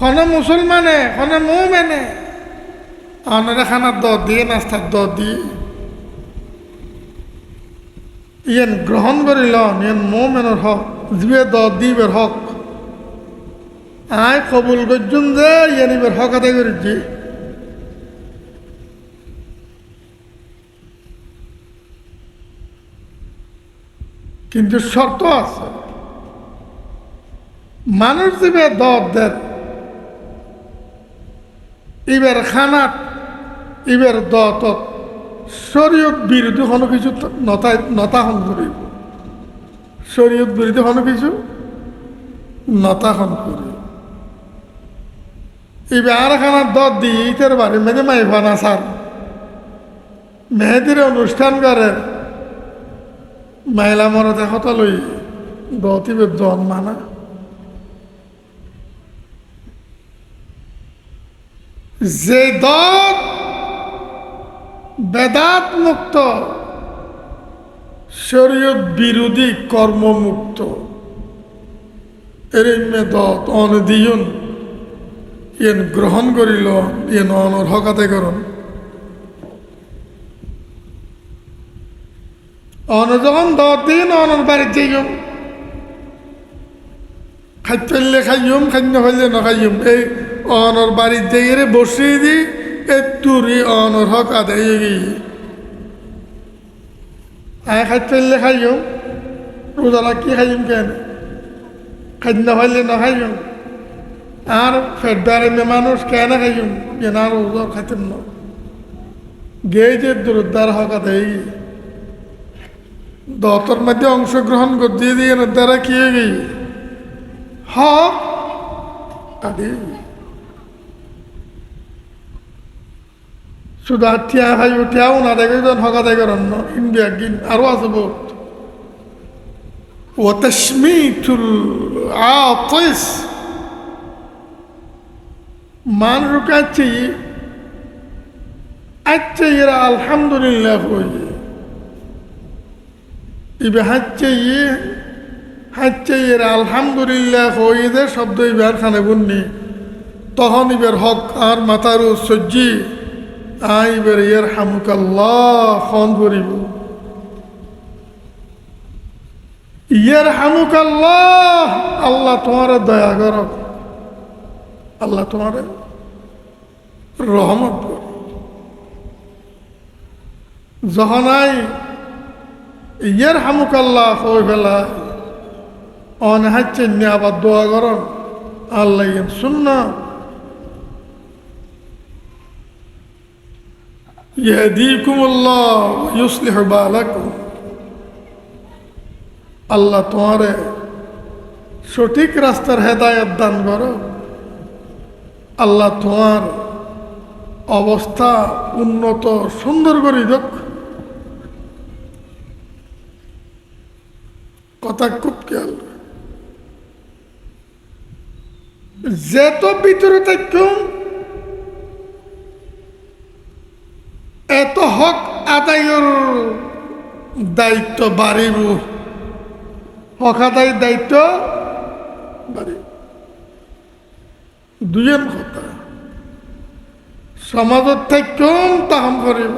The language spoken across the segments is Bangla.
খনে মুসলমানে খনে মুমেনে অনেরা খানার দ দিয়ে নাস্তার দ দিয়ে ইয়ান গ্রহণ করিল ইয়ান মুমেনের হক জিবে দ দিবের হক আয় কবুল করছুন যে ইয়ানিবের হক আদায় করেছি কিন্তু শর্ত আছে মানুষ দিবে দেন ইবের খানাত ইবের দত শরীয়ত বিরোধী কোনো কিছু নতাহন করিব শরীয়ত বিরোধী কোনো কিছু নতাহন করিব ইবে আর খানার দত দিয়ে ইতের বাড়ি মেয়ে মাই ভানা সার মেহেদির অনুষ্ঠান করে মাইলা মরতে হত লই দতিবে জন মানা যে দত বেদাত মুক্ত শরীয়ত বিরোধী কর্মমুক্ত এর দত অনদিয়ন ইয়েন গ্রহণ করিল ইয়েন অনর হকাতে করন অন যখন দত দিন অনর বাড়িতে যাইম খাইতে ফেললে খাইম খাইতে ফেললে না খাইম এই অনর বাড়ির যাইয়ে বসিয়ে দি এতুরি অনর হক আদায় গিয়ে আয় খাইতে ফেললে খাইম রোজালা কি খাইম কেন খাইতে ফেললে না খাইম আর ফেডারে মানুষ কেন খাইম কেন আর রোজা খাইতেন না গেয়ে যে দূরদ্বার হক আদায় দতর মধ্যে অংশগ্রহণ করতে দিয়ে দ্বারা কি হয়ে গিয়ে হক আদায় শুধু টিয়া ভাই উঠিয়াও না দেখে হক আদায় করেন না ইন্ডিয়া গিন আরও আছে বহুত ওয়াতাশমিতুল আতিস মান রুকাচ্ছি আচ্ছা এরা আলহামদুলিল্লাহ হয়ে ইবে হাচ্ছে এরা আলহামদুলিল্লাহ হয়ে দে শব্দ ইবার খানে বুননি তখন ইবের হক আর মাথারু সজ্জি আইবের ইয়ার হামুকাল্লাহ খন করিব ইয়ার হামুকাল্লাহ আল্লাহ তোমার দয়া কর আল্লাহ তোমার রহমত কর যখন আই ইয়ার হামুকাল্লাহ হয়ে ফেলা অন হাচ্ছে আবার দোয়া করন আল্লাহ শুননা ইয়াহদিকুমুল্লাহ ওয়া ইউসলিহু বালাকুম আল্লাহ তোমারে সঠিক রাস্তার হেদায়েত দান করো আল্লাহ তোমার অবস্থা উন্নত সুন্দর করে দেখ কথা খুব খেয়াল যেত ভিতরে থাকুন এত হক আদায়ের দায়িত্ব বাড়িব হক আদায়ের দায়িত্ব বাড়িব দুজন কথা সমাজত থাকুন তাহম করিব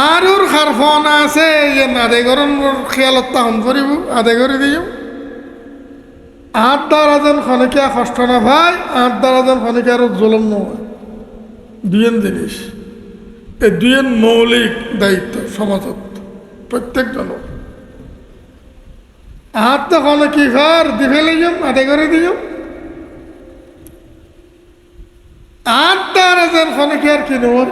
আর ওর খারফন আছে যে আদায় করেন খেয়ালত তাহম করিব আদায় করে দিও আর দ্বারা যেন খনিকা কষ্ট না ভাই আর দ্বারা যেন খনিকা আরো জলম নয় দুজন জিনিস এই দুজন মৌলিক দায়িত্ব সমাজত প্রত্যেকজন আর তো খনকি ঘর দিবে যাম আদায় করে দিও আর দ্বারা যেন খনিকা আর কি নয়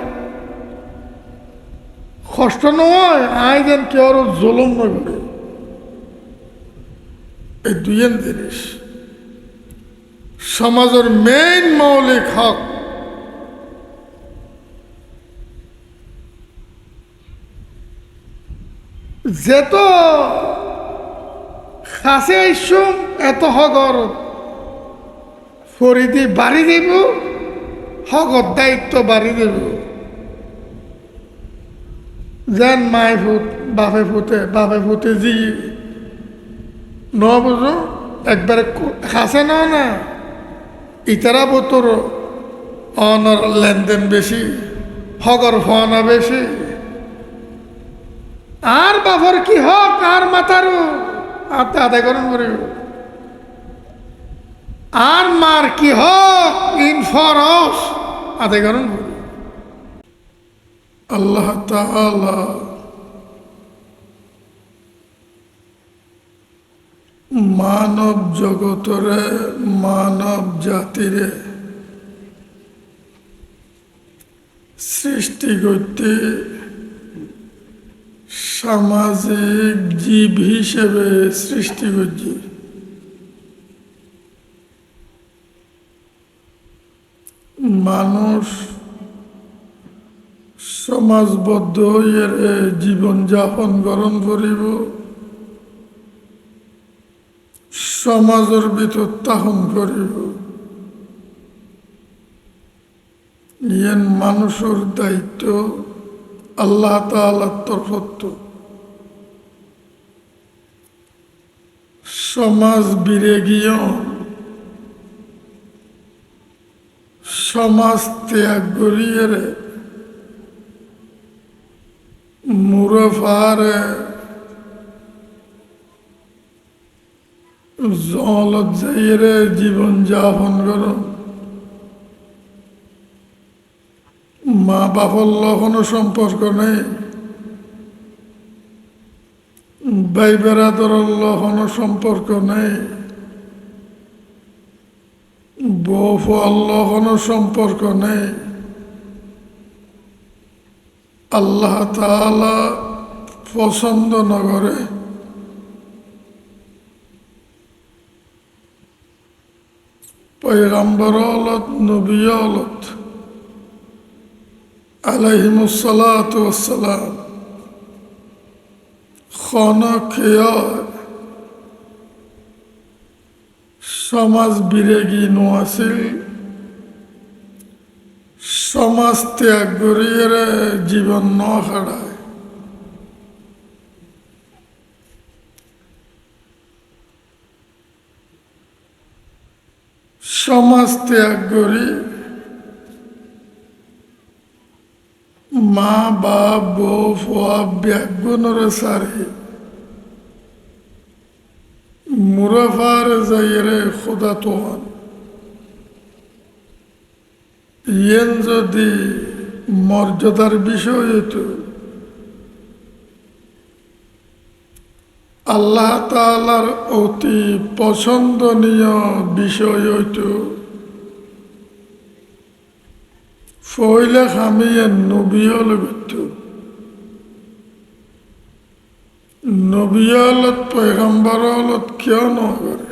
কষ্ট নয় আয় যেন কেউ আরো জলম নয় করে এই দুজন জিনিস সমাজের মেইন মৌলিক হক যেত কাছে আইসুম এত হগর ফরিদি বাড়ি দেব হগর দায়িত্ব বাড়ি দেব যেন মায় ফুট বাপে ফুটে জি ন বুঝো একবারে কাছে না ইতারা বতর অনর লেনদেন বেশি, হগর ফনা বেশি। আর বাফর কি হক আর মাতারও আপনি আদায় করেন করিব। আর মার কি হক ইন ফরস আদায় করেন করিব। আল্লাহ তাআলা মানব জগতরে মানব জাতিরে সৃষ্টি করতে সামাজিক জীব হিসেবে সৃষ্টি করছি। মানুষ সমাজবদ্ধ হয়ে জীবনযাপন গ্রহণ করিব, সমাজের ভিতর তাহন করিব। ইয়েন মানুষের দায়িত্ব আল্লাহ তাআলার তরফত। সমাজ বিরে গিয়ে সমাজ ত্যাগ করিয়ে মুরফারে জলত যাইয়ে জীবন যাপন করুন। মা বাপর কোনো সম্পর্ক নেই, ভাই বেড়াদর কোনো সম্পর্ক নেই, বউ কোনো সম্পর্ক নেই। আল্লাহ তাআলা পছন্দ না করে। পয়গম্বর হলত নবী হলত আলাইহিমুস সালাতু ওয়াসসালাম খনকেয় সমাজ বিরেগী নোয়াছিল। সমাজ ত্যাগ করিয়ে জীবন ন খাড়ায়। সমাজ ত্যাগ করি মা বাপ বউ ফুয়া ব্যাগুনরে সারি মুরাফার যাইরে খোদা তোহান। ইয়েন যদি মর্যাদার বিষয় হইতো, আল্লাহ তাআলার অতি পছন্দনীয় বিষয় হইতো, ফইলে খামিয়ে নবী হল গত। নবী হলত পয়গম্বর হলত কেউ নগরে।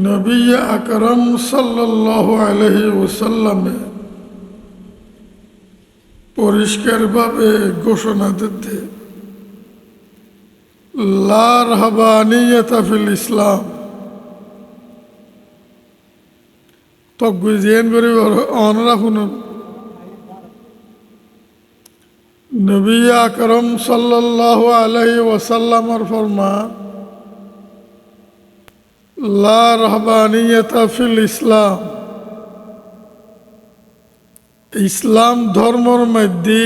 নবী আকরম সাল্লাল্লাহু আলাইহি ওয়াসাল্লামে পরিষ্কারভাবে ঘোষণা দিতে, লা রাহবানিয়াতা ফিল ইসলাম। তো গুজিয়ান করি অনরা শুনুন। নবী আকরম সাল্লাল্লাহু আলাইহি ওয়াসাল্লামের ফরমান, লা রাহবানিয়াতা ফিল ইসলাম। ইসলাম ধর্মর মধ্যে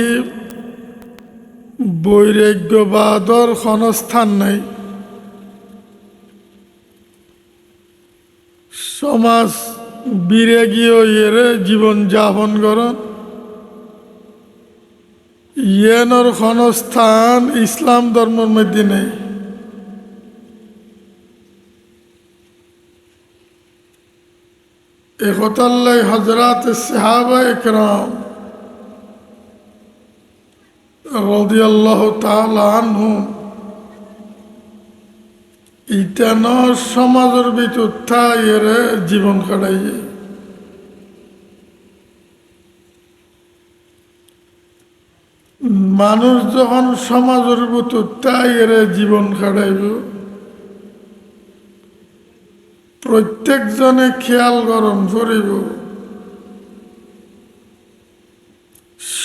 বৈরাগ্যবাদর কোনো স্থান নাই। সমাজ বিরাগীয় ইয়েরে জীবন যাপন করন, ইয়েনর কোনো স্থান ইসলাম ধর্মের মধ্যে নেই। একতাল্লাই হজরত সাহাবা ইকরাম রাদিয়াল্লাহু তাআলা আনহুম ইটান সমাজের ভিতর থাইরে জীবন কাটাইয়ে। মানুষ যখন সমাজের ভিতর থাইরে জীবন কাটাইব, প্রত্যেকজনে খেয়াল গরম করিব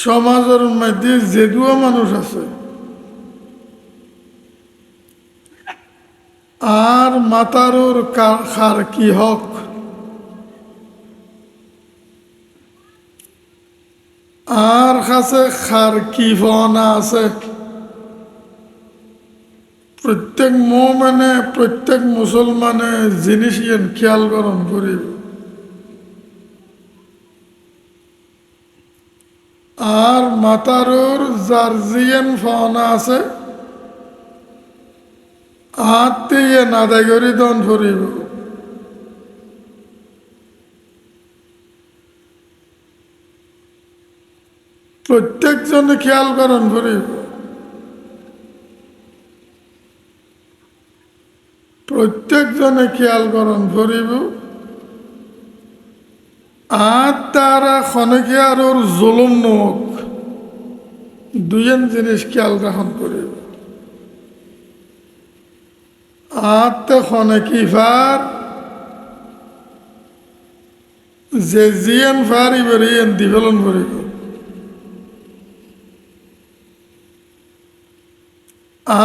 সমাজের মধ্যে যেদুয়া মানুষ আছে, আর মাতারুর খার কি হক, আর কাছে খার কি ফনা আছে। প্রত্যেক মোমেনে প্রত্যেক মুসলমানে জিনিস ইয়েন খেয়াল করন করিব। আর মাতারুর যার জিয়েন ফনা আছে আত্মীয় নাদাগরি দন করিব। প্রত্যেকজনে খেয়াল করন করিব। প্রত্যেকজনে খেয়াল করন করিব। আর তারা খনকে আর ওর জুলুম নোক দুইজন জিনিস খেয়াল রাখন করিব। আর তো খনকি ফার যে জিয়ান ফারিব রিয়ান দিফলন করিব।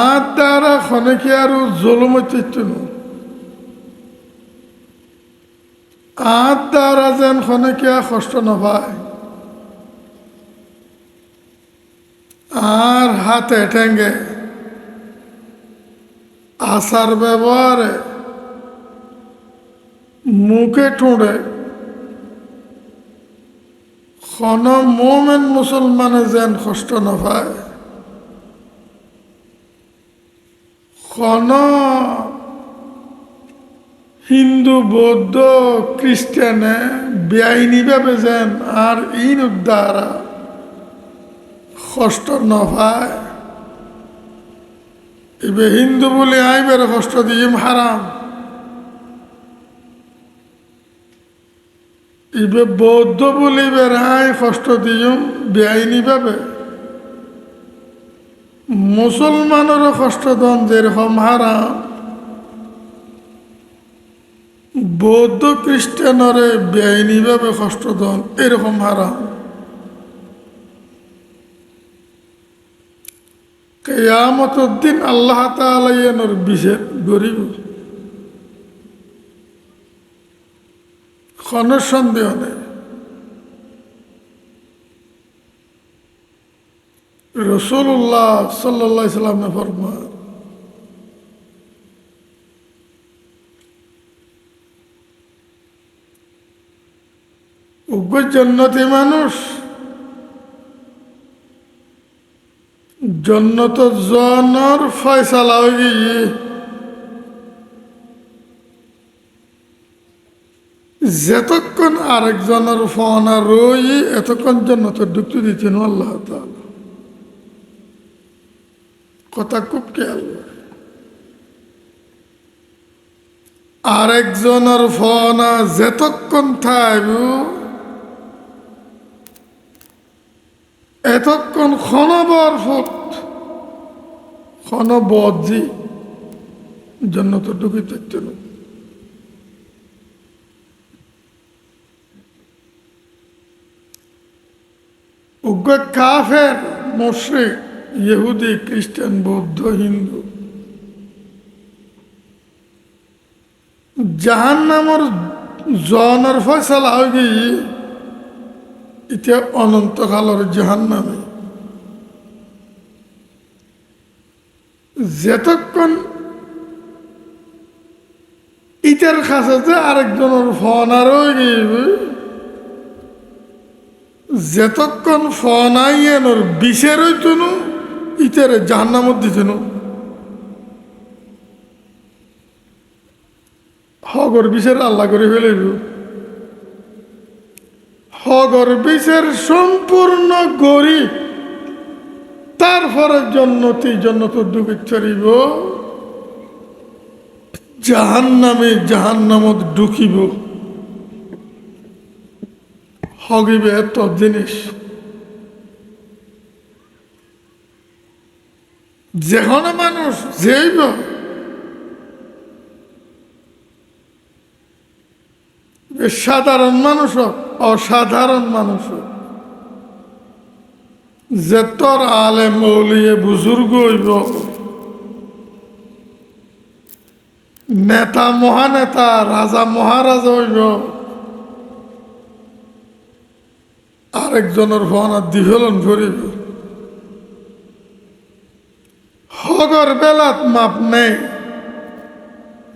আর তারা খনকি আর জুলুম হচ্ছে আর তারা যেন খনকিয়া কষ্ট নপায়। আর হাতে ঠেঙ্গে আচার ব্যবহারে মুখে ঠুঁড়ে খন মোমেন মুসলমানে যেন কষ্ট নপায়। খন হিন্দু বৌদ্ধ খ্রিস্টানে বেআইনিভাবে যেন আর ইন দ্বারা কষ্ট নপায়। এবে হিন্দু বলে আইবের কষ্ট দিম হারাম, এবে বৌদ্ধ বলে বের আয় কষ্ট দিম বেআইনিভাবে। মুসলমানেরও কষ্ট দন যেরকম হারাম, বৌদ্ধ খ্রিস্টানরে বেআইনিভাবে কষ্ট দন এরকম হারাম। কিয়ামতের দিন আল্লাহ তাআলা এর বিচার করিব, কোনো সন্দেহ নেই। রাসূলুল্লাহ সাল্লাল্লাহু আলাইহি ওয়াসাল্লাম ফরমান, উগ্র জান্নাতি মানুষ জন্নত জনের ফয়সালা হয়ে গিয়ে যতক্ষণ আরেকজনের ফনা রই এতক্ষণ জন্নত ঢুকতে দিচ্ছেন আল্লাহ তাআলা। কথা খুব খেয়াল। আরেকজনের ফনা যতক্ষণ থাকব এতক্ষণ ক্ষণবর ফুট ক্ষণবজি জন্য তো ঢুকে থাকতেন। উগ্র কাফের মুশরিক ইহুদি খ্রিস্টান বৌদ্ধ হিন্দু জাহান্নামের জনের ফয়সালা হয়ে গিয়ে এটা অনন্তকালের জাহান্নামে। যতক্ষণ ইটার কাছে যে আরেকজনের ফোন আর গিয়ে যতক্ষণ ফোন আইয়ের বিষের হইতন ইটারে জাহান্নামত দিতেন। হগর বিষের আল্লাহ করে ফেলেব। হগর বিষের সম্পূর্ণ গরি তারপরে জন্নত ঢুকে চড়িব, জাহান্নামত ঢুকিব। হগিবে এত জিনিস যেখানে মানুষ যেইব সাধারণ মানুষ হোক অসাধারণ মানুষ হোক, যে তোর আলেম মৌলিয়ে বুজুর্গ হইব নেতা মহানেতা রাজা মহারাজা হইব, আরেকজনের ভাওনা দিভেলন করিব। হগর বেলাত মাপ নেই,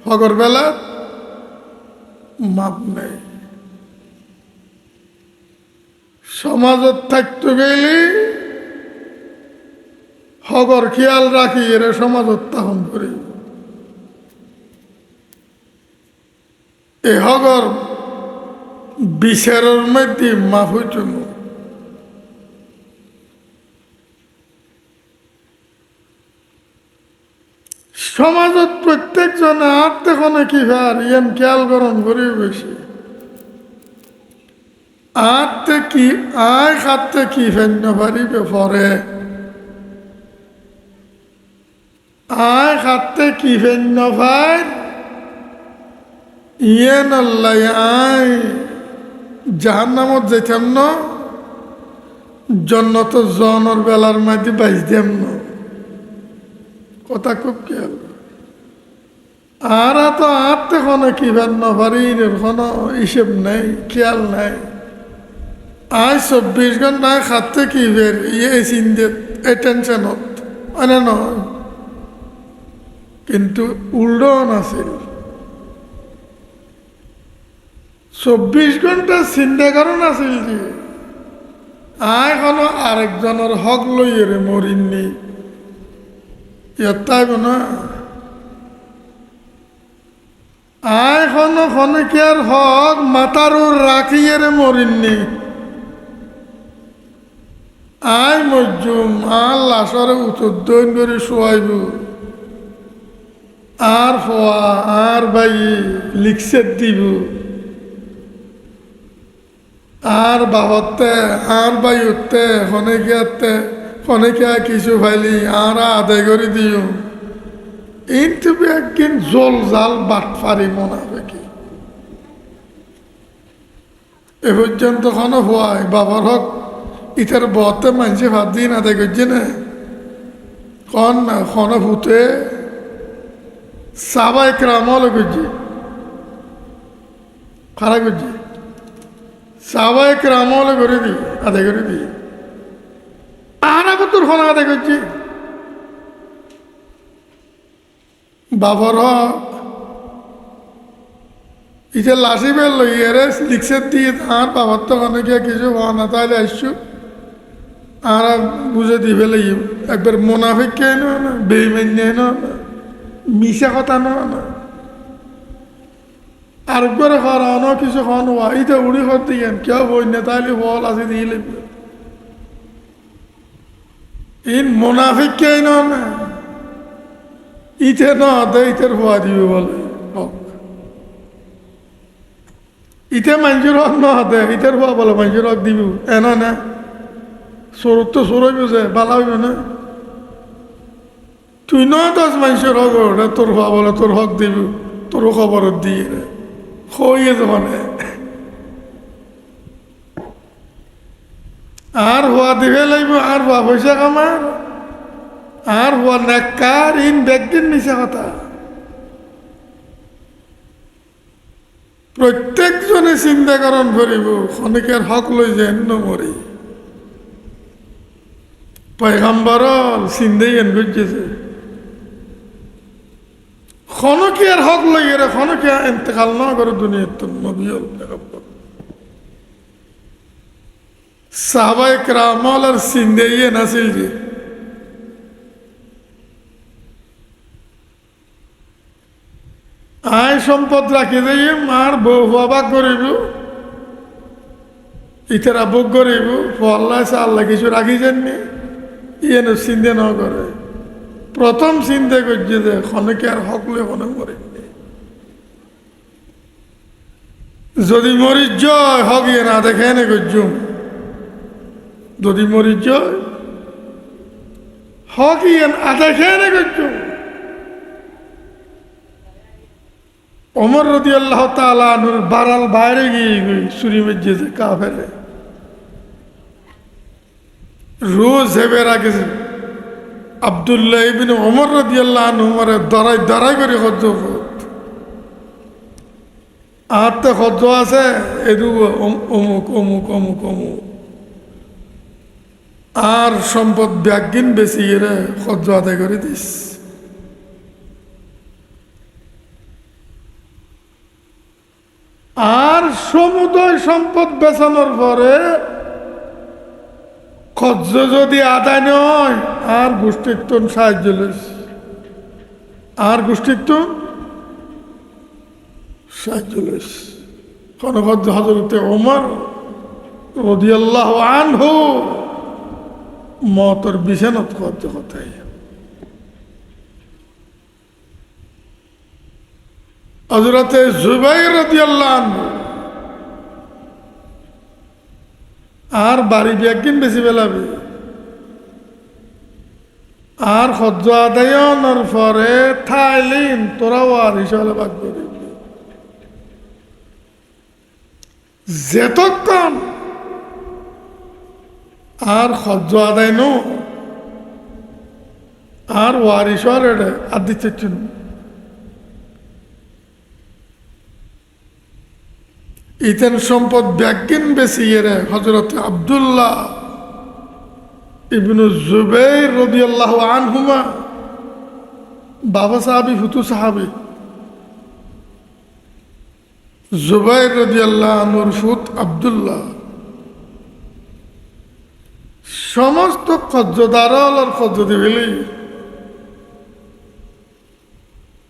হগর বেলাত মাপ নেই। সমাজত থাকতে গেলে হগর খেয়াল রাখি এর সমাজত তাহন করি। এ হগর বিচারের মধ্যে মাফ হইত না। সমাজত প্রত্যেকজনে আর দেখনে কি ভার ইয়ান খেয়াল গরম করি বেশি আতে কি আয় খাতে কি ফেন্য পারিবে পরে, আয় খাতে কি ফেন্য ভাই ইয়েন আল্লাহ আয় জাহান্নামত যেতাম না, জন্নত জনের বেলার মাঝে বাইজ দিয়াম না। কথা খুব খেয়াল। আর তো আতে কোনো কি ফেন্য পারি কোনো হিসেব নাই, খেয়াল নাই। আজ 24 ঘন্টায় খাতে কি বের ইয়ে চিন্তে এই টেনশনত মানে নয়, কিন্তু উল্টো নাছিল। 24 ঘন্টা চিন্তা করা নাছিল যে আয় কোনো আরেকজনের হক লইয়ে রে মরিননি ইয়াব না। আয় কোনো খনকিয়ার হক মাতার রাখিয়ে রে মরিননি। আয় মজ্জুম আর লাশরে উত্তর দৈন করে শোয়াইব, আর ফোয়া আর ভাই লিখসেট দিব, আর বাবতে আর ভাই উঠতে খনেকিয়া কিছু ফাইলি আর আদায় করে দিও। কিন্তু একদিন জল জাল বাট ফারি মনে হবে কি এ পর্যন্ত কোনো হওয়ায় বাবার হক ইটার বতে মানুষে ভাত দিন আদায় করছে না। কন না খন ভূতে সাবাই ক্রামল করছে, খারাপ করছে সাবাই ক্রামল করে দি আদায় করে দি আর আগে তোর খন আদায় করছে। বাবার হক ইটা লাশি বের লইয়ে লিখছে দিয়ে আর বাবার তো অনেকে কিছু হওয়া না তাহলে আসছো আর বুঝে দি ফেলে একবার মোনাফিক কে না বেইমান্য না মিশা কথা না আরেকবারে খাওয়া কিছু খাওয়ানো হওয়া ইটা উড়ি করতে গেন কেউ বই না তাহলে বল আছে দিয়ে লিখবে ইন মোনাফিক কে না ইতে না দে ইতের হওয়া দিবে বলে হক ইতে মানুষের হক না দে ইতের হওয়া বলে মানুষের হক দিব এনা না সরত তো সরইব যে বালা হইব না। তুই ন 10 মানুষের হক ওটা তোর হওয়া বলে তোর হক দিব তোর খবর দিয়ে হইয়ে যখন আর হওয়া দিবে লাগব আর হওয়া পয়সা কামার আর হওয়া নেককার ইন ব্যক্তির মিশা কথা। প্রত্যেকজনে চিন্তাকরণ করিব খনিকের হক লই যেন নমরি পয়গম্বর চিন্তাই এন বুঝেছে খনকিয়ার হক লইয়ে রে খনকিয়া ইন্তেকাল না করে দুনিয়ার তো নবী হল পয়গম্বর সাহাবায়ে কেরামল আর চিন্তাই নাছিল যে আয় সম্পদ রাখি যাই মার বউ বাবাক করিব ইতারা বুক করিব আল্লাহ আল্লাহ কিছু রাখি যাননি ইয়েন চিন্তা ন করে প্রথম চিন্তা করছে যে খনকে আর হকলে মনে মরেননি যদি মরিচ জয় হক ইয়ে না দেখে নে করছুম যদি মরিচ জয় হক ইয়ে না দেখে নে করছুম। ওমর রাদিয়াল্লাহু তাআলা আনহুর বারাল বাইরে গিয়ে চুরি মসজিদে কাফেরে রোজ হেবে রাখেছে আব্দুল্লাহ ইবনে ওমর রাদিয়াল্লাহু আনহু মারে দাঁড়াই দাঁড়াই করে হজ্জ আর তো খরচ আছে এদু অমুক অমুক অমুক অমুক আর সম্পদ ব্যাগিন বেশি গেলে খরচ আদায় করে দিস। আর সমুদয় সম্পদ বেচানোর পরে খরচ যদি আদায় নয় আর গোষ্ঠীত্ব সাহায্য লইস, আর গোষ্ঠীত্ব সাহায্য লইস। কোন খরচ হযরতে ওমর রাদিয়াল্লাহু আনহু মতর বিছানত খরচ কথাই হযরতে জুবাইর রাদিয়াল্লাহু আনহু আর বাড়ি ব্যাগিন বেশি বেলাবে আর খরচ আদায়নের পরে থাইলিন তোরাও আর হিসাবে ভাগ করে যেতক্ষণ আর খরচ আদায় নো আর ওয়ারিস আর দিচ্ছে ইতেন সম্পদ ব্যাগিন বেশি এরে হযরত আব্দুল্লাহ ইবনু জুবাইর রাদিয়াল্লাহু আনহুমা বাবা সাহাবী ফুতু সাহাবী জুবাইর রাদিয়াল্লাহু আনহুর ফুত আব্দুল্লাহ সমস্ত খজ্জদারর খজ্জ দিবেলি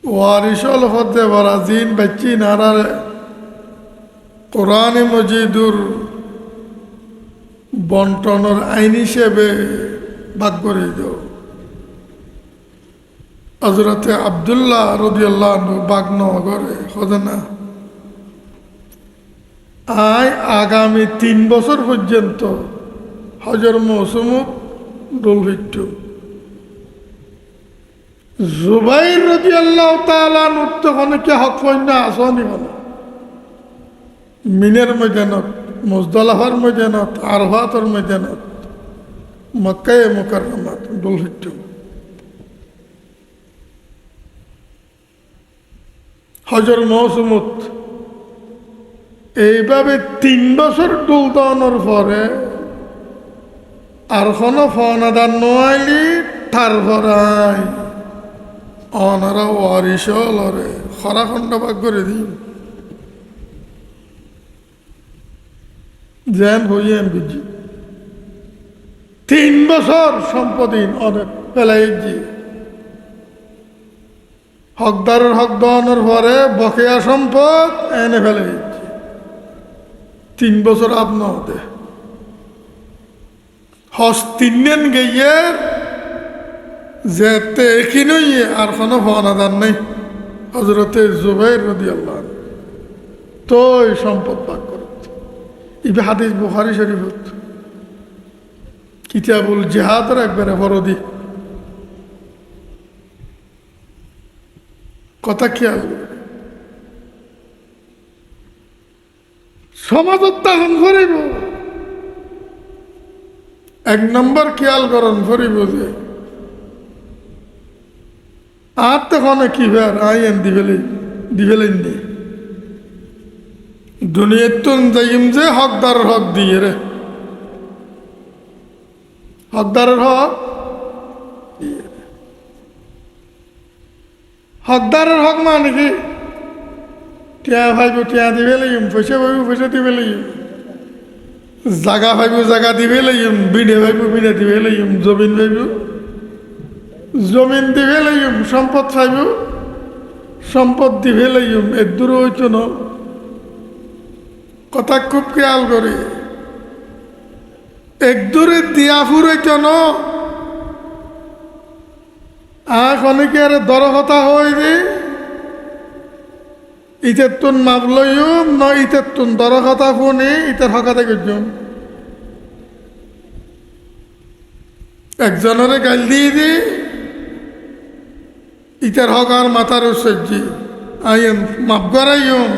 ওয়ারিসল হতে বরাজিন বাচ্চি নারারে কোরআনে মজিদুর বন্টনের আইন হিসেবে ভাগ করে দাও। হযরতে আব্দুল্লাহ রাদিয়াল্লাহু আনহু ভাগ নগরে হদে না আয় আগামী 3 বছর পর্যন্ত হজর মৌসুমত ডোল হইত। জুবাইর রাদিয়াল্লাহু তাআলা আনহু তখন কি হক না আসনি বলে মিনের ময়দানত, মুজদালিফার ময়দানত, আরফাতের ময়দানত, মক্কায়ে মুকাররমাত ডোল হইত। হজর মৌসুমত এইভাবে 3 বছর ডোল দানোর পরে আর কোনো ফনাদান নইলি তার ভরাই অনারা ওয়ারিসলরে খরাখণ্ড ভাগ করে দিন যেন হইয়েন বুঝি 3 বছর সম্পদিন অনেক পেলাই জি হকদারের হক দানের পরে বকেয়া সম্পদ এনে ফেলে 3 বছর আপনা হতে হস্তিনেন গিয়ে যেতে এখিনই আর কোনো ফনাদান নেই। হযরতে জুবাইর রাদিয়াল্লাহু আনহু তো এই সম্পদ ভাগ করে ইবে হাদিস বুখারী শরীফত কিতাবুল জিহাদের একবারে বড়দি কথা খেয়াল সমাজ উত্থাপন করিব। 1 নম্বর খেয়াল করন করিব যে আর তখন কি ভার আইন দিবেলেন নি দুনিয়ার তো যাইম যে হকদারের হক দিয়ে রে হকদারের হক হকদারের হক মানে কি টিয়া ভাইব টিয়া দিবে লাগিম পয়সা ভাইব পয়সা দিবে লাগিম জাগা ভাইব জাগা দিবে লাগিম বিনে ভাইব বিনে দিবে লাগিম জমিন ভাইব জমিন দিবে লাগিম সম্পদ পাইব সম্পদ দিবে লাগিম এর দূর হইত ন কথা খুব খেয়াল করে এক দূরে দিয়া ফুরাইত ন আর অনেকে আর দর কথা হয় যে ইতের তুন মাপ লইম ন ইতের তুন দর কথা ফোনে ইতের হকাতে করছুম একজনের গাল দিয়ে দি ইতার হক আর মাথার সজ্জি আইন মাপ করাইম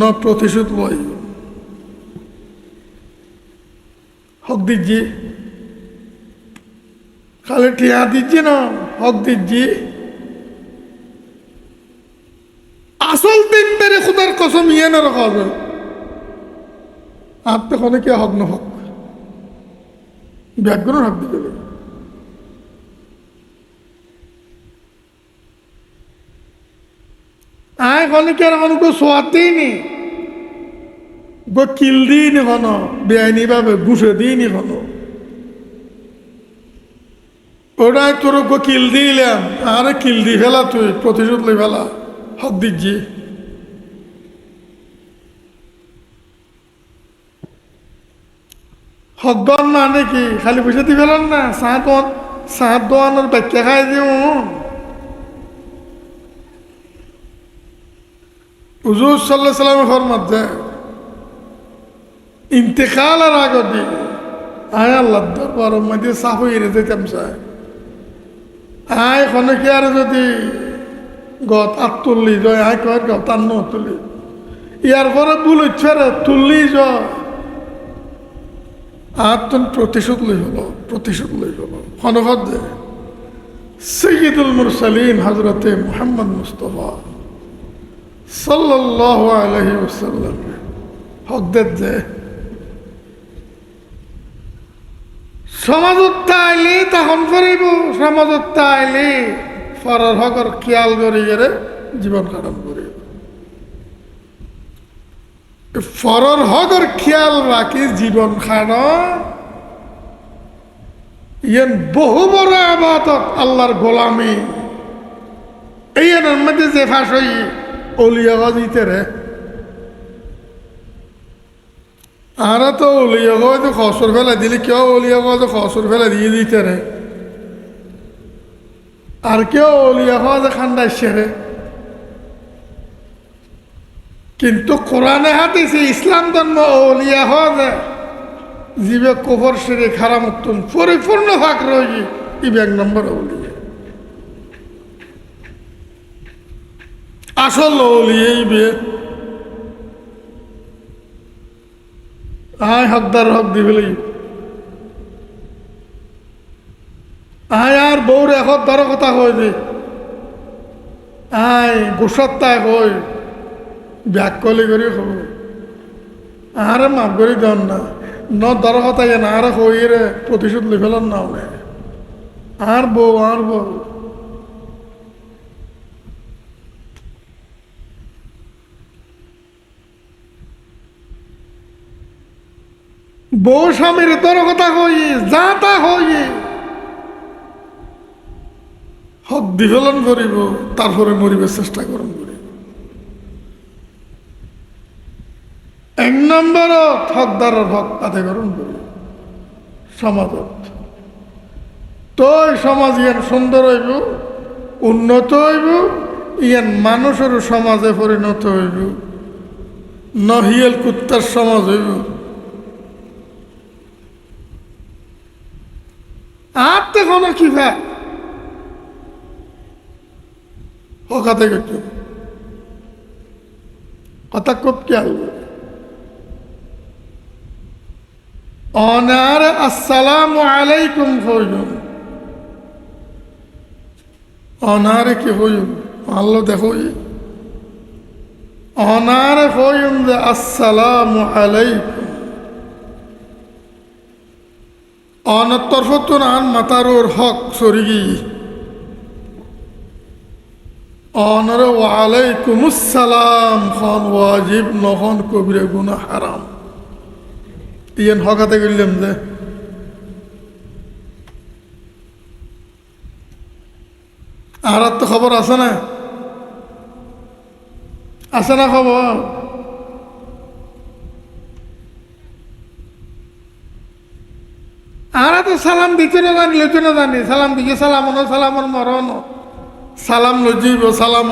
ন প্রতিশোধ লই হক দিচ্ছি খালি টিয়া দিচ্ছি না হক দিচ্ছি আসল 3 বেড়ে খুদার কসম ইয়ে না রাখা হবে আর তখন কে হক না হক ব্যাকগ্রাউন্ড হক দিতে হবে আয় খনে কে এখন গো সোয়াদ দিইনি গো কিল দিইনি কোনো বেআইনি ভাবে ঘুষে দিইনি কোনো ওটাই তোর গো কিল দিলাম আরে কিল দি ফেলা তুই প্রতিশোধ লই ফেলা হক দিচ্ছি হকগণ না নাকি খালি পয়সা দি ফেলান না সাত দোয়ানোর ব্যাখ্যা খাই দিও হুজুর সাল্লাল্লাহু আলাইহি সাল্লামের ফরমান যায় ইন্তেকালের আগে দি আয় আল্লাহর দরবারের মধ্যে সাফ হয়ে যেতাম চায় আয় খনে কি আর যদি গত তুললি যায় আয় কয় গত আন্ন তুলি ইয়ার পরে ভুল হচ্ছে রে তুললি যায় আর তুমি প্রতিশোধ লই হলো হনগত যে সৈয়দুল মুরসালিন হজরতে মুহাম্মদ মুস্তফা সাল্লাল্লাহু আলাইহি ওয়াসাল্লাম হকদের যে সমাজত আইলে তখন করিব সমাজত আইলে ফরর হকর খেয়াল করি গেলে জীবন কারণ করিব ফরর হকর খেয়াল রাখি জীবন খানো ইয়ান বহু বড় আবাদত আল্লাহর গোলামি এইয়ানের মধ্যে যে ফাঁস হই অলিয়া গজিতে রে আর তো অলিয়া গজ খসর ফেলা দিলে কেউ অলিয়া গজ খসর ফেলা দিয়ে দিতে রে আর কেউ অলিয়া গজ খান্ডা সেরে কিন্তু কোরআনে হাদিসে ইসলাম ধর্ম অলিয়া হওয়া জীবে কবর সেরে খারামত্তন পরিপূর্ণ ফাঁক রয়েছে ইবে এক নম্বর অলিয়া আসল অলিয়া ইবে আয় হকদার হক দিবলি আয় আর বউর এখন ধর কথা কয় যে আয় গোসত্তায় কয় ব্যাগ কলি করি হব আরে মাফ করি দেন না ন ধর কথা না আর কই রে প্রতিশোধ লি ফেলার না হলে আর বউ বউ স্বামীর তোর কথা কই যা তা হই হক বিফলন করিব তারপরে মরিবার চেষ্টা করুন এক নম্বর হকদারের হক আদায় করুন করি সমাজত তো সমাজ ইয়ান সুন্দর হইব উন্নত হইব ইয়ান মানুষের সমাজে পরিণত হইব নহিয়েল কুত্তার সমাজ হইব আর দেখো না কি ভাই হকাতে গেছে কথা খুব খেয়াল অনার আসসালামু আলাইকুম হইন অনারে কি হইন আল্লাহ দেখো অনারে হইন যে আসসালামু আলাইকুম অনার তরফতুন আন মাতারোর হক সরিগি অনারে ওয়ালাইকুম আসসালাম খন ওয়াজিব নহন কবিরে গুনাহ হারাম ইয়ান হকাতে গেলাম যে আর তো খবর আছে না খবর আর তো সালাম দিতে না জানি লইতে না জানি সালাম দিকে সালামন মরণ সালাম লজিব সালাম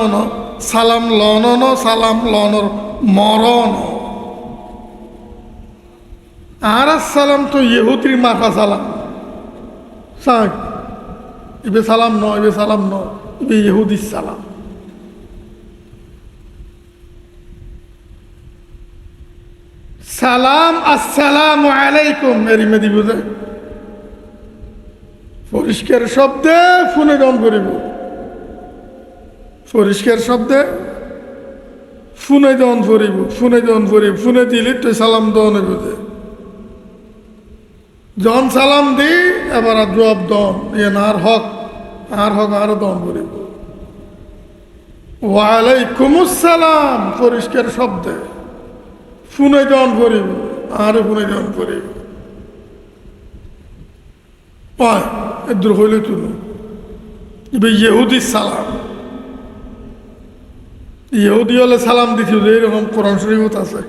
লনন সালাম লনর মরণ আর সালাম তো ইহুদির মাথা সালাম সাক ইবে সালাম ন ইবে ইহুদির সালাম সালাম আসসালামু আলাইকুম এরি মেদি বুঝে পরিষ্কার শব্দে ফোনে গান করিব পরিষ্কার শব্দে ফোনে যখন ফরিব ফোনে দিলে তো সালাম দন বুঝে যখন সালাম দিই এবার আর জবাব দন আর হক আরো দন ফরিব ওয়ালাইকুমুসসালাম পরিষ্কার শব্দে ফোনে যখন ফরিব আর ফোনে যখন ফরিব পায় এদুর হইলে তুলো এবার ইহুদি সালাম ইহুদি হলে সালাম দিছিল এইরকম কোরআন শরীফত আছে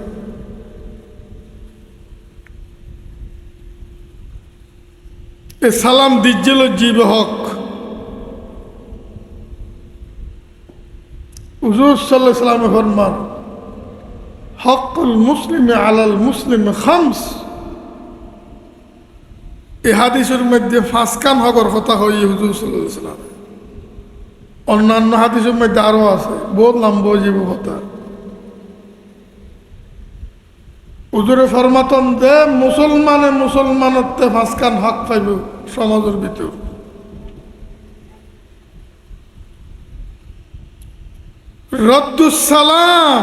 এ সালাম দিচ্ছিল জিবে হক হুজুর সাল্লাল্লাহু আলাইহি ওয়াসাল্লাম ফরমান হকুল মুসলিম আলাল মুসলিম খামস এই হাদিসের মধ্যে ফাঁসকান হকর কথা হয় হুজুর সাল্লাল্লাহু আলাইহি ওয়াসাল্লাম অন্যান্য হাদিসের মধ্যে আরো আছে বহুত লম্বা জীব কথা হুজুরে ফরমাতন যে মুসলমানত্বে ফাঁসকান হক পাইব সমাজের ভিতর রদ্দুস সালাম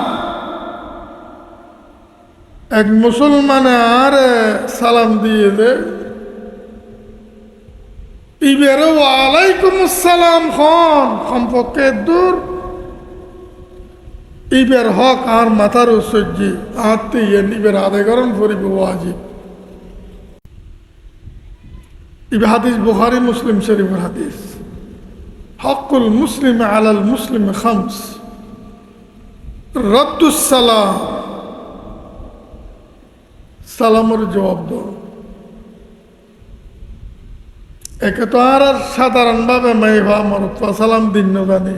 এক মুসলমানে আরে সালাম দিয়ে দে ইবেরে ওয়ালাইকুমুসসালাম খন সম্পর্কে দূর ইবের হক আর মাথার সহ্যি আত্মীয় ইবের আদায় করেন ফরিব ওয়াজিব ইবে হাদিস বুখারী মুসলিম শরীফের হাদিস হকুল মুসলিম আলাল মুসলিম খামস রদ্দুস সালাম সালামের জবাব দাও একে তো আর সাধারণভাবে মাইভা মরত সালাম দিন না জানি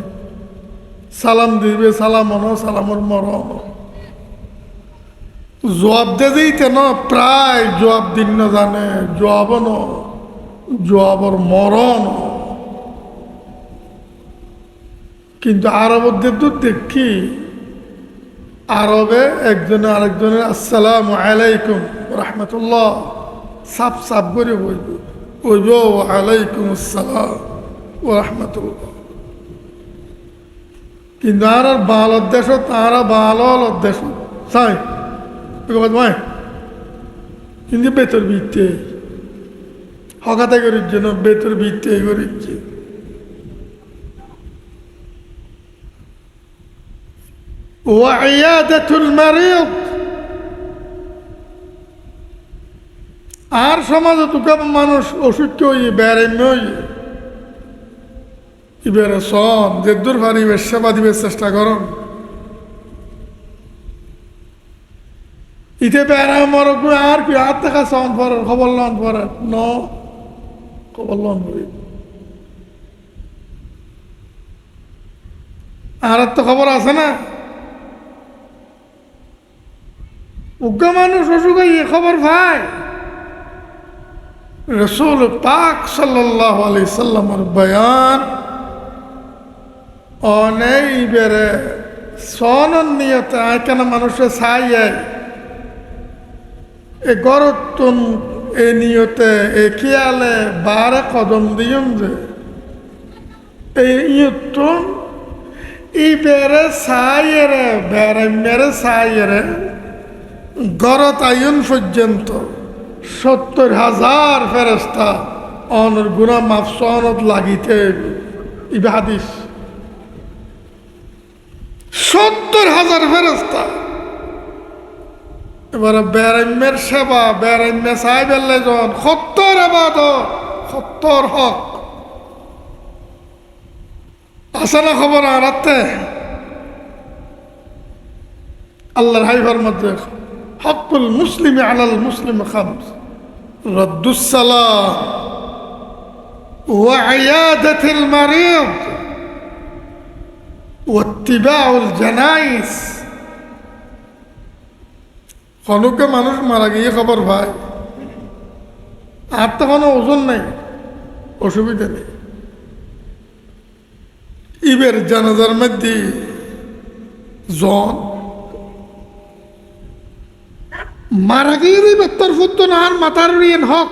সালাম দিবে সালাম অন সালামর মরম জবাব দিতে ন প্রায় জবাব দিন না জানে জবাব ন জবাবর মরণ কিন্তু আরবদের তো দেখি আরবে একজনে আরেকজনের আসসালামু আলাইকুম রাহমাতুল্লাহ সাপ সাপ করে বলব বলব ওয়ালাইকুম আসসালাম ওয়া রাহমাতুল্লাহ কিন্তু আর বালর দেশ তারা ভালো দেশ চাই ভাই কিন্তু বেতর ভিত্তি হকাতে করির জন্য বেতর ভিত্তি করিচ্ছে ওয়াইয়াদাতুল মারিদ আর সমাজে তোকে মানুষ অসুস্থ হয়ে বেড়াইম ইবের সন যে দূর পারিবের সেবা দিবের চেষ্টা করুন ইতে বেড়ায় মরক আর কি আর দেখা সন পরে খবর লন পরে ন খবর লন করি আর তো খবর আছে না উগ্র মানুষ অসুখ হয়ে খবর ভাই রসুল পাক সাল্লাল্লাহু আলাইহি সাল্লামের বয়ান অনেক বেড়ে সনন নিয়তে কেন মানুষের ছাই এ গরতুন এ নিয়তে এ খেয়ালে বারে কদম দিয়ম যে এই ইয়তুন ই বেড়ে ছাইয়েরে বেড়ে মেরে ছাইয়েরে গরত আয়ুন পর্যন্ত ৭০,০০০ ফেরেস্তা অনর গুণা মাফ সনত লাগিতে ইবে হাদিস ৭০,০০০ ফেরেস্তা এবারে বেড়াইমের সেবা বেড়াইমে সাহেব জন ৭০ আবাদত ৭০ হক আছে না খবর আনাতে আল্লাহর হাইবার মধ্যে হকুল মুসলিম আলাল মুসলিম খামস রদ্দুস সালাম ওয়া ইয়াদাতুল মারিদ ওয়া ইত্তিবাউল জানাইজ কনকে মানুষ মারা গিয়ে খবর ভাই আর তো কোনো ওজন নাই অসুবিধা নেই ইবের জানাজার মধ্যে জন মারা গিয়ে দিবে তোর ফুত না আর মাথার রিয়েন হক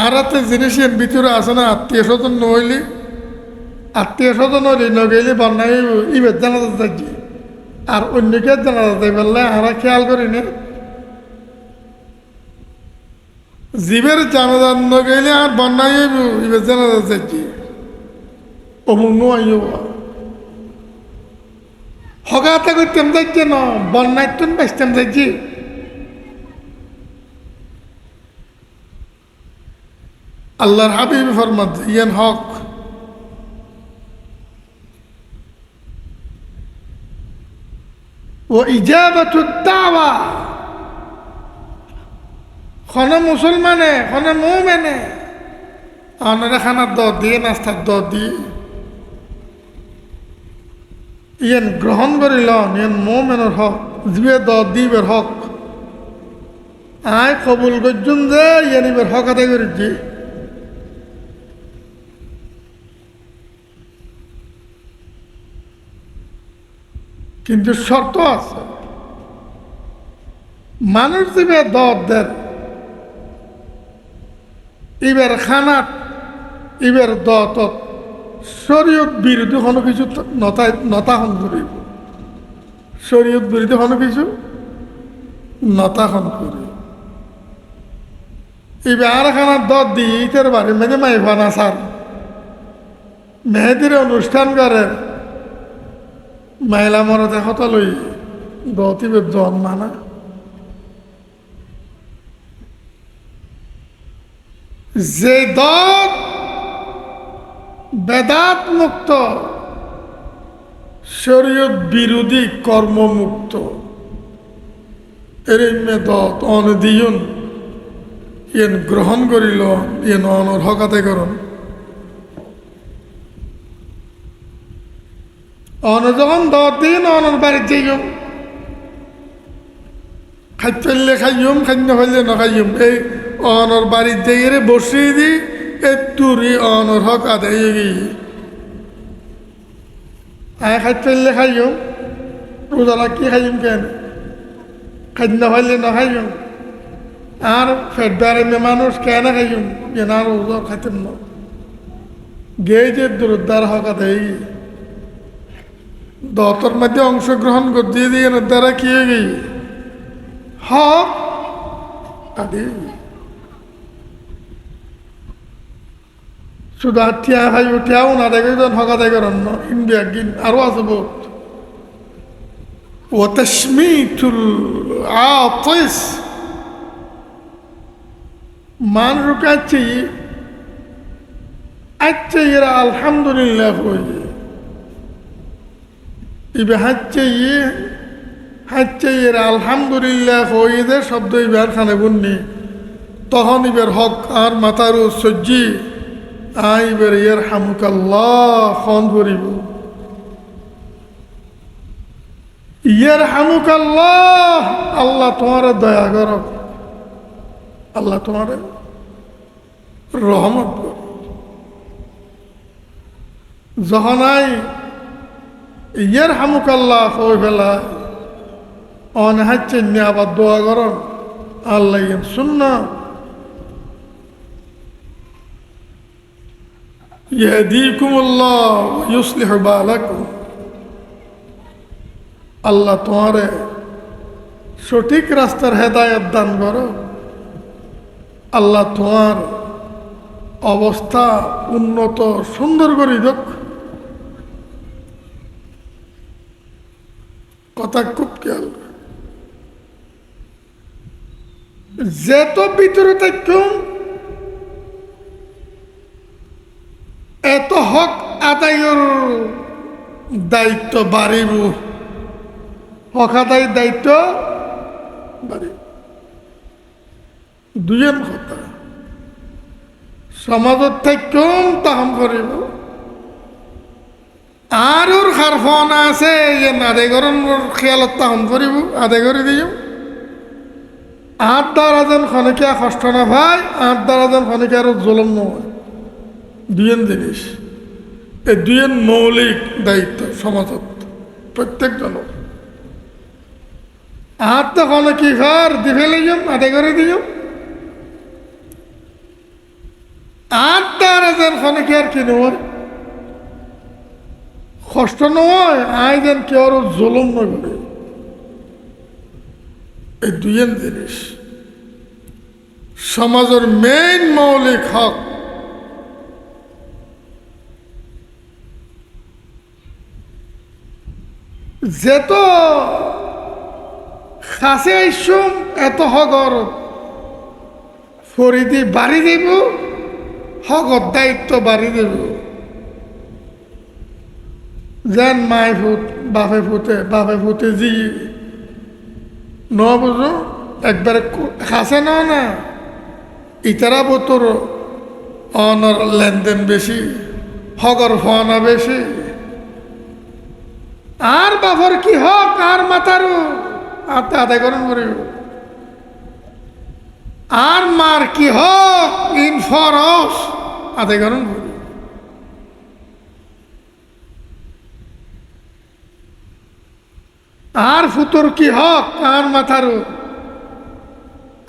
আর জিনিসের ভিতরে আছে না আত্মীয় স্বজন নইলে আত্মীয় স্বজন নগেলে বন্যায় ইবের জানাজা যাচ্ছি আর অন্যকে জানাজা যাই বললে আমরা খেয়াল করি না জীবের জানাজা নগেলে আর বন্যায় ইবের জানাজা যাচ্ছি অমুক আইও হগাতে করতাম যাচ্ছি না বন্যায় তুমি বাঁচতাম যাচ্ছি আল্লাহর হাবিব ফরমাত ইয়ান হক ও ইজাবাতুদ দাওয়া কোন মুসলমানে কোন মুমিনে অনরে খানার দ দিয়ে নাস্তার দ দিয়ে ইয়ান গ্রহণ করিল ইয়ান মুমিনের হক জিবে দ দিবের হক আয় কবুল করছুন যে ইয়ান ইবের হক আদায় করেছি কিন্তু শর্ত আছে মানুষ দিবে দর ইবের খানাত ইবের দত শরীয়ত বিরোধী কোনো কিছু নতাহন করিব শরীয়ত বিরোধী কোনো কিছু নতাহন করি ইবে আর খানার দর দি ইতের বাড়ি মেনে মাই বানা সার মেহেদির অনুষ্ঠান করে মাইলা মরতে হত লই দতিবে জন মানা যে দত বেদাত মুক্ত শরীয়ত বিরোধী কর্মমুক্ত এর দত অনদিয়ন ইয়েন গ্রহণ করিল ইয়েন অনর হকাতে করুন অন যখন 10 দিন অনর বাড়ির যাইম খাইতে ফেললে খাইম খাইতে ফেললে না খাইম এই অনর বাড়ির যাইয়ে বসিয়ে দি এতুরি অনর হক আদায় গিয়ে আয় খাইতে ফেললে খাইম রোজালা কি খাইম কেন খাইতে ফেললে না খাইম আর ফেডারে মানুষ কেন খাইম কেন আর রোজা খাইতেন না গেয়ে যে দূরদার হক আদায় দতর মধ্যে অংশগ্রহণ দিয়ে দিয়ে দ্বারা কি হয়ে গেই হক আদি শুধু আঠিয়া ভাই উঠিয়াও না দেখে হক আদায় করেন না ইন্ডিয়া গিন আরো আছে বহুত ও তসমিতুল আতিস মান রুকাচ্ছি আচ্ছা এরা আলহামদুলিল্লাহ হয়ে ইবে হাচ্ছে এর আলহামদুলিল্লাহ হইদের শব্দ ইবার খানে বুননি তখন ইবের হক আর মাতারু সজ্জি আইবের ইয়ের হামুকাল্লাহ খন করিব ইয়ের হামুকাল্লাহ আল্লাহ তোমার দয়া কর আল্লাহ তোমার রহমত কর যখন আই ইয়ের হামুকাল্লাহ কই ফেলা অন হাচ্ছেন আবার দোয়া করন আল্লাহ শুনন ইয়াহদিকুমুল্লাহ ওয়া ইউসলিহু বালাকুম আল্লাহ তোমারে সঠিক রাস্তার হেদায়েত দান করো আল্লাহ তোমার অবস্থা উন্নত সুন্দর করে দেখ কথা খুব খেয়াল যেত ভিতরে থাকুন এত হক আদায়ের দায়িত্ব বাড়িব হক আদায়ের দায়িত্ব বাড়িব দুজন কথা সমাজত থাকুন তাহম করিব আর ওর খারফন আছে যে আদায় করেন ওর খেয়ালত তাহম করিব আদায় করে দিও আট দারাজন খনিকা কষ্ট না ভাই আট দারাজন খনিকা আর জলম নয় দুজন জিনিস এই দুজন মৌলিক দায়িত্ব সমাজত প্রত্যেক জনের আট তো খনকি ঘর দিবে লইম আদায় করে দিও আট দারাজন খনিকা আর কি নয় কষ্ট নয় আই যেন কেউ জুলুম নয় করে এই দুইয়ের জিনিস সমাজের মেইন মৌলিক হক যেত খাসে আইসুম এত হগর ফরিদি বাড়ি দিব হগর দায়িত্ব বাড়ি দেব যেন মাই ফুট বাপে ফুটে জি ন বুঝো একবারে খাসে না ইতারা বোতর অনর লেনদেন বেশি হগর ফনা বেশি আর বাপর কি হক আর মাথারও আদায় করুন করিব আর মার কি হক ইন ফরস আদায় করুন করিব আর ফুতর কি হক আর মাথারও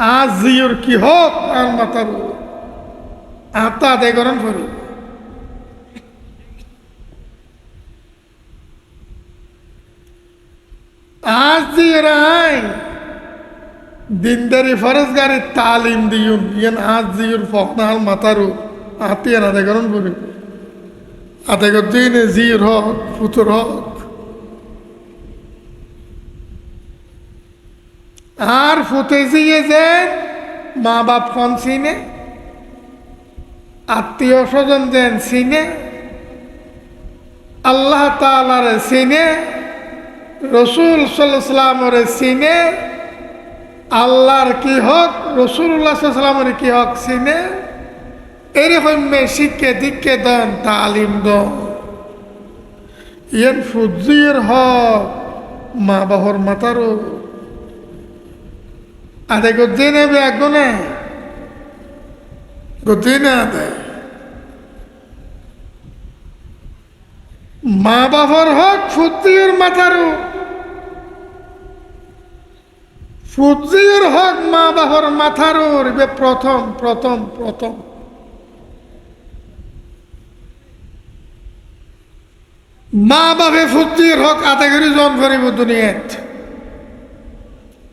আর জিওর কি হক আর মাথারও আত্মা আদায় করুন করিব আজ দিয়ে রায় দিনদারি ফরজগারি তালিম দিউন ইয়ান আজ দিউর ফকনাল মাতারু আতিয়ান আদায় করুন করি আদায় করতে জির হক ফুতুর হক আর ফুতে জিয়ে যে মা বাপ কন চিনে আত্মীয় স্বজন যেন চিনে আল্লাহ তাআলারে চিনে রসুল সাল্লামের চিনে আল্লাহর কি হক রসুল্লাহ সাল্লামের কি হক চিনে এরকম শিক্ষে দীক্ষে দেন তালিম দেন ইয়ান ফুজির হক মা বাহর মাতারও আদে গদ্দি নেবে একগুনে গদ্দি না আদে মা বাবার হক ফুজির মাতারও ফুজির হক মা বাবার মাথারও প্রথম প্রথম প্রথম মা বাপে ফুজির হক আদায় করে জন করিব দুনিয়াত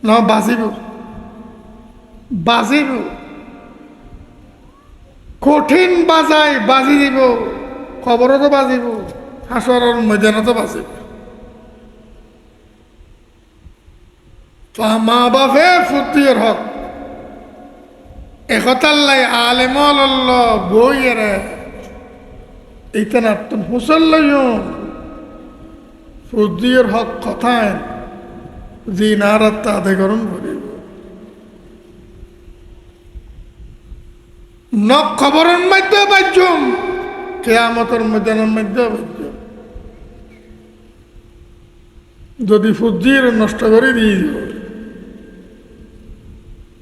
ন বাজিব কঠিন বাজাই বাজি দিব খবরও তো বাজিব হাসরের ময়দানে তো বাজিব মা বাপে ফুজির হক একতাল্লাই আলেমল বই এরে এইতেন আত্ম হুসল্লাইম ফুজির হক কথায় জি নারাত্তা আদায় করুন করিব নক খবরের মধ্যে বাজ্যম কেয়ামতের ময়দানের মধ্যে বাজ্যম যদি ফুজির নষ্ট করে দিয়ে দিব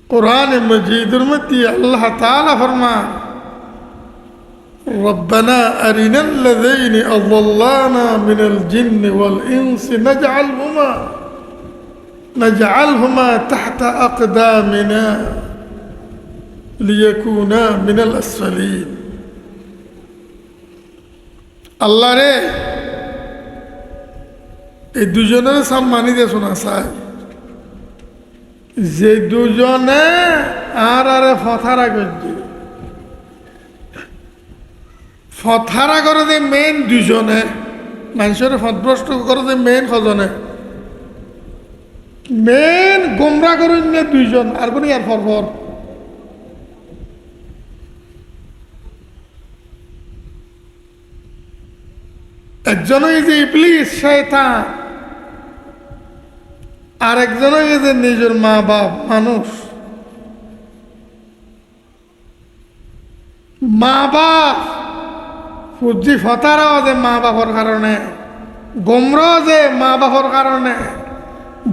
কোরআন মজিদের মধ্যে আল্লাহ তাআলা ফরমান ربنا أرنا الذين أضلانا من الجن والإنس نجعلهما تحت أقدامنا ليكونا من الأسفلين الله রে এই দুজনের সম্মানিত শোনা চাই যে দুজনে আর ফথারা করছে ফথারা করে যে মেইন দুজনে মানুষের ফতভ্রষ্ট করে যে মেইন সজনে মেইন গোমরা করেন না দুইজন আর কোন আর ফরফর একজন এই যে ইবলিস শয়তান আর একজন এই যে নিজের মা বাপ মানুষ মা বাপ ফুজি ফতারাও যে মা বাপর কারণে গোমরা যে মা বাপর কারণে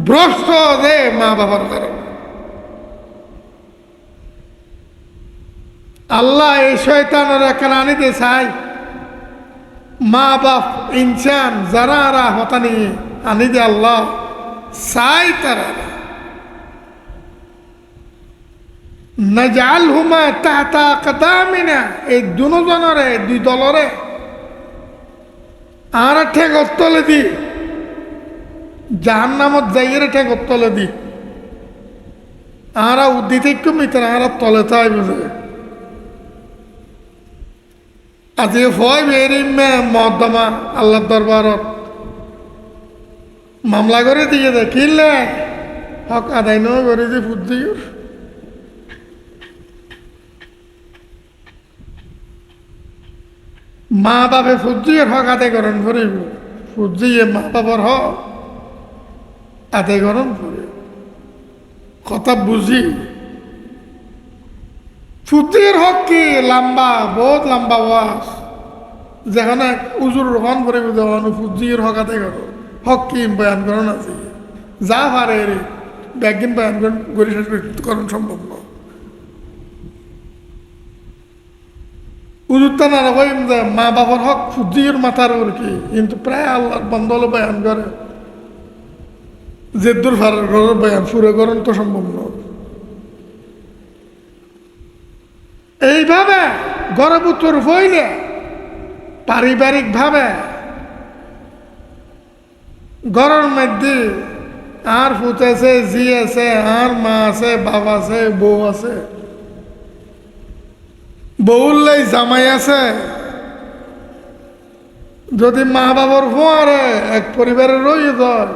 ভ্রষ্ট যে মা বাবার কারণে আল্লাহ এই শয়তানের আনিতে চাই মা বাপ ইনসান যারা হতানি আনি দে আল্লাহ চাই তারা নাজআলহুমা তাহতা আকদামিনা এই দুজনরে দুই দলরে আর ঠেক তলে দি জাহান্নামত যাইয়ের ঠেক তলে দি আর উদ্দিতে একটু মিত্র আর তলে তাই বুঝে আজি হয় বেরি মহদ্দমা আল্লাহ দরবারত মামলা করে দিয়ে দে কিনলে হক আদায় নয় করে যে বুদ্ধির মা বাপে ফুজিয়ে হক আদায় করেন ফুরিব ফুজিয়ে মা বাবার হক আদায় করেন ফুরিব কথা বুঝি ফুজির হক কি লম্বা বহুত লম্বা ওয়াজ যেখানে উজুর রহন করে দেওয়ান ফুজির হক আদায় করো হক কি বয়ান করেন আছে যা পারে রে ব্যাগিন বয়ান করে শেষ করেন সম্ভব নয় উজুরটা না কইম যে মা বাবার হক ফুজির মাথার ওর কি কিন্তু প্রায় আল্লাহর বন্ধল বয়ান করে যে দূর ফারার ঘরের বয়ান ফুরে করেন তো সম্ভব নয় এইভাবে গর্ভপুত্র হইলে পারিবারিক ভাবে ঘরের মধ্যে আর ফুত আছে জি আছে আর মা আছে বাবা আছে বউ আছে বউল্লাই জামাই আছে যদি মা বাবার ফোয়ারে এক পরিবারে রই যায়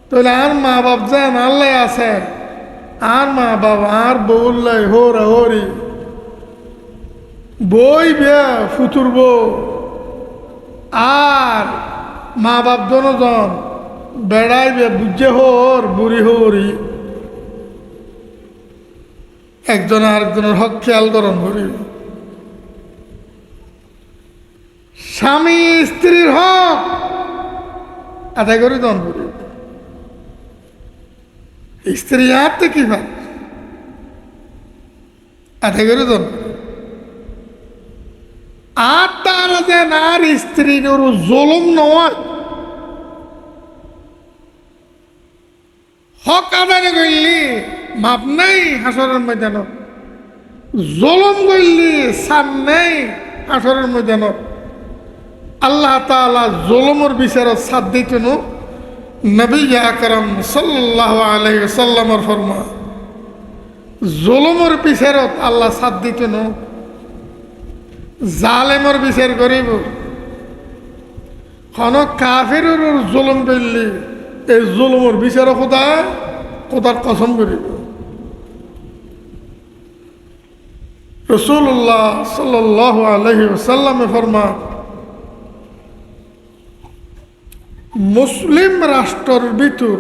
তাহলে আর মা বাপ যান আল্লাহ আছে আর মা বাবা আর বউল্লাই হোরা হরি বই বিয়া ফুতুর বউ আর মা বাপ জনজন বেড়াই বিয়া বুঝে হোর বুড়ি হরি একজন আরেকজনের হক খেয়াল করন করি স্বামী স্ত্রীর হক আদায় করি দন করি স্ত্রী হাতে কি ভাই আদায় করে দন আর তার যেন আর স্ত্রীর জুলুম নয় হক আদায় করলি মাপ নেই হাসরের ময়দান জুলুম করলি সান নেই হাসরের ময়দান আল্লাহ তাআলা জুলুমের বিচারত সাথ দিতেন নবী আকরাম সাল্লাল্লাহু আলাইহি ওয়াসাল্লামের ফরমান জুলুমের বিচারত আল্লাহ সাথ দিতেন জালেমের বিচার করিব কোন কাফিরের জুলুম করলি এই জুলুমের বিচার খোদার কসম করিব রাসূলুল্লাহ সাল্লাল্লাহু আলাইহি ওয়াসাল্লামে ফরমান মুসলিম রাষ্ট্রের ভিতর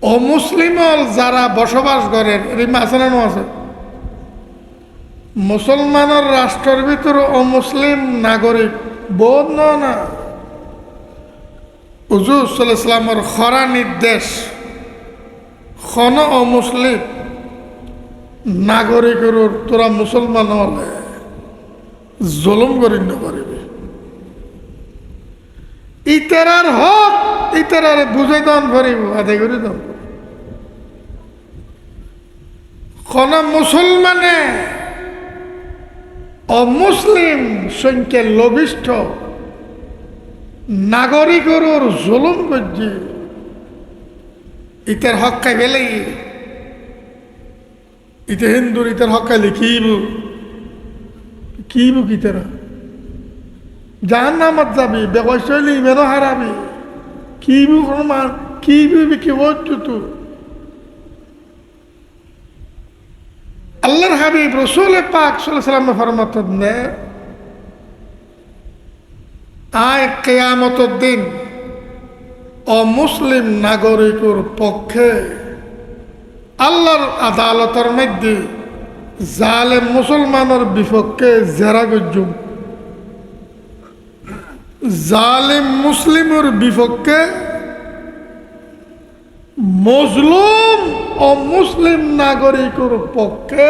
অমুসলিমর যারা বসবাস করে রিমা আছে না আছে মুসলমানের রাষ্ট্রের ভিতর অমুসলিম নাগরিক বোধ না হুজুর সাল্লাল্লাহু আলাইহি ওয়াসাল্লামের খরা নির্দেশ খন অমুসলিম নাগরিকের তোরা মুসলমান হলে জুলুম করি না পারিবে ইতারার হক ইতারারে বুঝে দান করিব আদায় করে দান কোন মুসলমানে অমুসলিম সংখ্যা লঘিষ্ঠ নাগরিকের জুলুম করছে ইতার হক খাই ফেলে ইতে হিন্দুর ইতার হক খাইলে কিব কি তারা জাহান্নামত যাবি বেকস হইলে ইমেনও হারাবি কিবু কি বলছো তুই আল্লাহর হাবিব রাসূল পাক সাল্লাল্লাহু আলাইহি ওয়াসাল্লাম ফরমাতেন নে আয় কিয়ামতের দিন অমুসলিম নাগরিকের পক্ষে আল্লাহর আদালতের মধ্যে জালেম মুসলমানের বিপক্ষে জেরা গজ্জুম জালেম মুসলিমের বিপক্ষে মজলুম ও মুসলিম নাগরিকের পক্ষে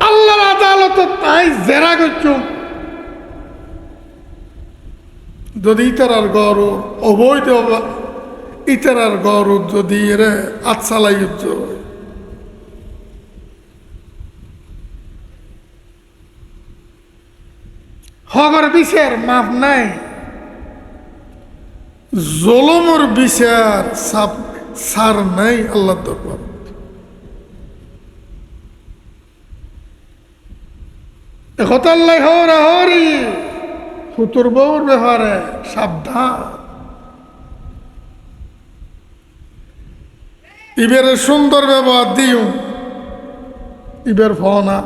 আল্লাহর আদালতে তাই জেরা গজ্জুম যদি ইতারার গরু অবৈধ ইতারার গরু যদি এরে আচ্ছালাই হগর বিচার মাপ নাই, জলমর বিচার সার নাই আল্লাহ দরবার। একতাল্লাই হরা হরি ফুতুর বউর ব্যাপারে সাবধান। ইবের সুন্দর ব্যবহার দিও, ইবের ফনা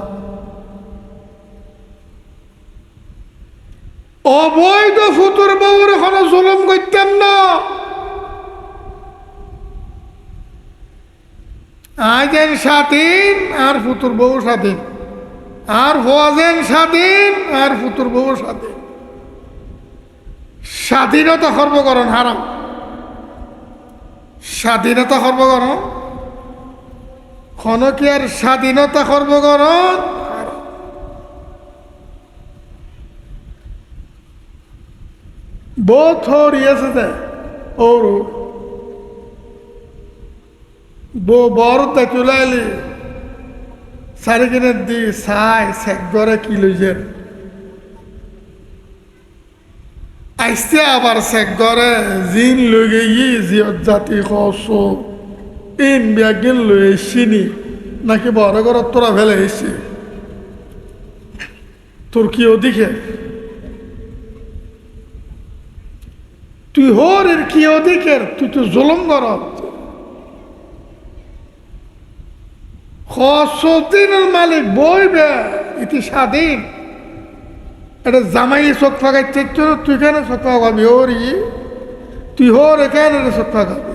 অবৈধ ফুতুর বউর এখনো জুলুম করতেন না। আইজেন স্বাধীন আর ফুতুর বউ স্বাধীন, আর হওয়াজেন স্বাধীন আর ফুতুর বউ স্বাধীন। স্বাধীনতা সর্বকরণ হারাম, স্বাধীনতা সর্বকরণ ক্ষণকিয়ার স্বাধীনতা সর্বকরণ বহুত হরিয়েছে যে ওর বড় চুলাইলি সারি কিনে দি চাই চেক করে কি লইছেন, আইসতে আবার চেক করে জিন লই গিয়ে জিয়ত জাতি কস ইন ব্যাগিন লই এসছিনি নাকি বড় ঘরত তোরা ফেলে এসছি, তোর কি ওদিকে তুই হর এর কি অধিকার, তুই তো জুলুম কর। দিনের মালিক বইবে ইতি স্বাধীন, এটা জামাই চোখ ফাঁকাইতে তুই কেন চোখ ফাঁকাবি, ওরি তুই হর এখানে চোখ ফাঁকাবি,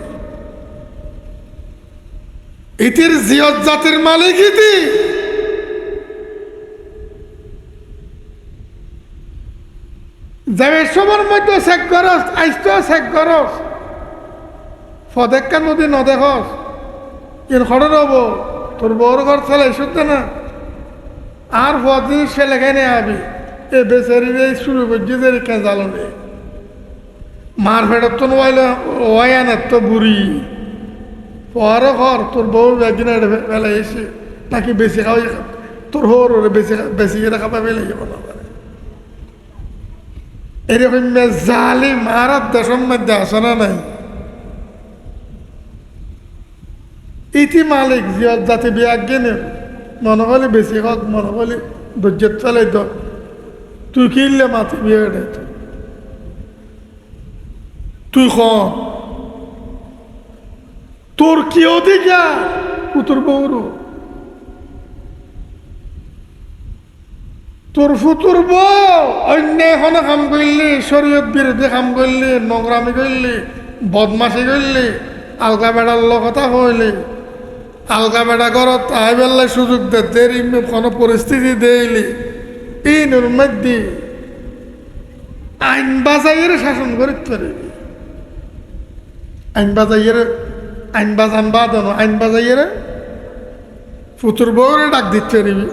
ইতির জিয়ত জাতির মালিক ইতি। যাবে সবার মধ্যে চেক করস, আইসতেও চেক করস, ফদেক্কা নদী নদেখস কিন খড়ের হব তোর বড় ঘর ছেলে শুনতে না, আর ফদ জিনিস ছেলে খেয়ে আবি এ বেচারি শুরু করছি যে কেঁজালো নে মার ফেরত তো নোয়াইলে ওয়াইয়ানের তো বুড়ি পরে ঘর তোর বউ একদিন বেলা এসে নাকি বেশি খাওয়াই তোর হর ওরে বেশি বেশি করে খাবা বেলে যাব না। এরকম জালিম আর দেশের মধ্যে আসে না নাই। ইতি মালিক জিয়ত জাতি বিয়াক গেনে মনে হলে বেশি হোক, মনে হলে ধৈর্য চালাই তো তুই কিনলে মাতি বিয়ে তুই খ তোর কি অধিকার পুতুর বউর, তোর ফুতুর বউ অন্য এখনো কাম করলি, শরীয়ত বিরোধী কাম করলি, নোংরামি করলি, বদমাসি করলি, আলগা বেড়ার কথা হইলি, আলগা বেড়া ঘরত আই বেলায় সুযোগ দে দেরি কোনো পরিস্থিতি দেইলি, ইনুর মধ্যে আইন বাজাইয়ের শাসন করিতে পারবি, আইন বাজাইয়ের আইন বাজান বাদন আইন বাজাইয়ের ফুতুর বউরে ডাক দিতে পারবি।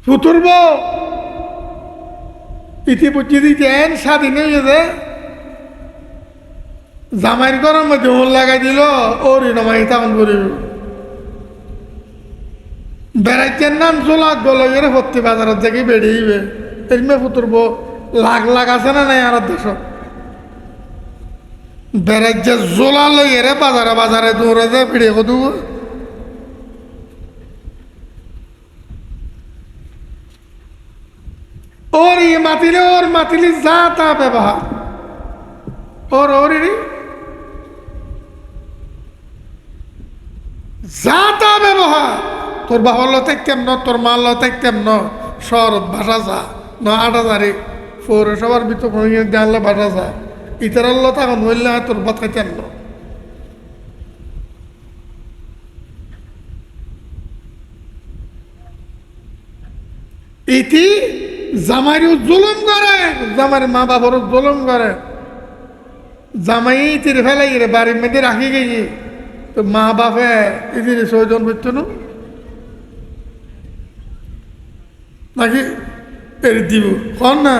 ফুতুর বউ ইতিপূর্বে দিতেন স্বাধীন হয়ে যে জামাইয়ের ঘরের মধ্যে ওর লাগাই দিল ওর নমাই তেমন করিব বেড়াইতেন নাম চোলাক গল এর ভর্তি বাজারের থেকে বেড়েইবে এরমে ফুতুর বউ লাখ লাখ আছে না নাই আর দেশ বেড়াই যে জোলা লই এরে বাজারে বাজারে দৌড়ে যে পিড়ে কদু ওর ই মাতিলে ওর মাতিলি যা তা ব্যবহার ওর ওরি যা তা ব্যবহার তোর বাবার লো থাকতেম ন তোর মার লো থাকতেম ন শহরত ভাষা যা ন ৮,০০০ পৌরসভার ভিতর জানলে ভাষা যা ইতারাল তখন বললে তোর বাদ খাইতেন ন ইতি জামাইও জুলুম করে জামাইয়ের মা বাবার জুলুম করে জামাই ইতির ফেলাই রে বাড়ির মধ্যে রাখি গিয়ে তো মা বাপে ইতির সৌজন করতো না নাকি এর দিব কন না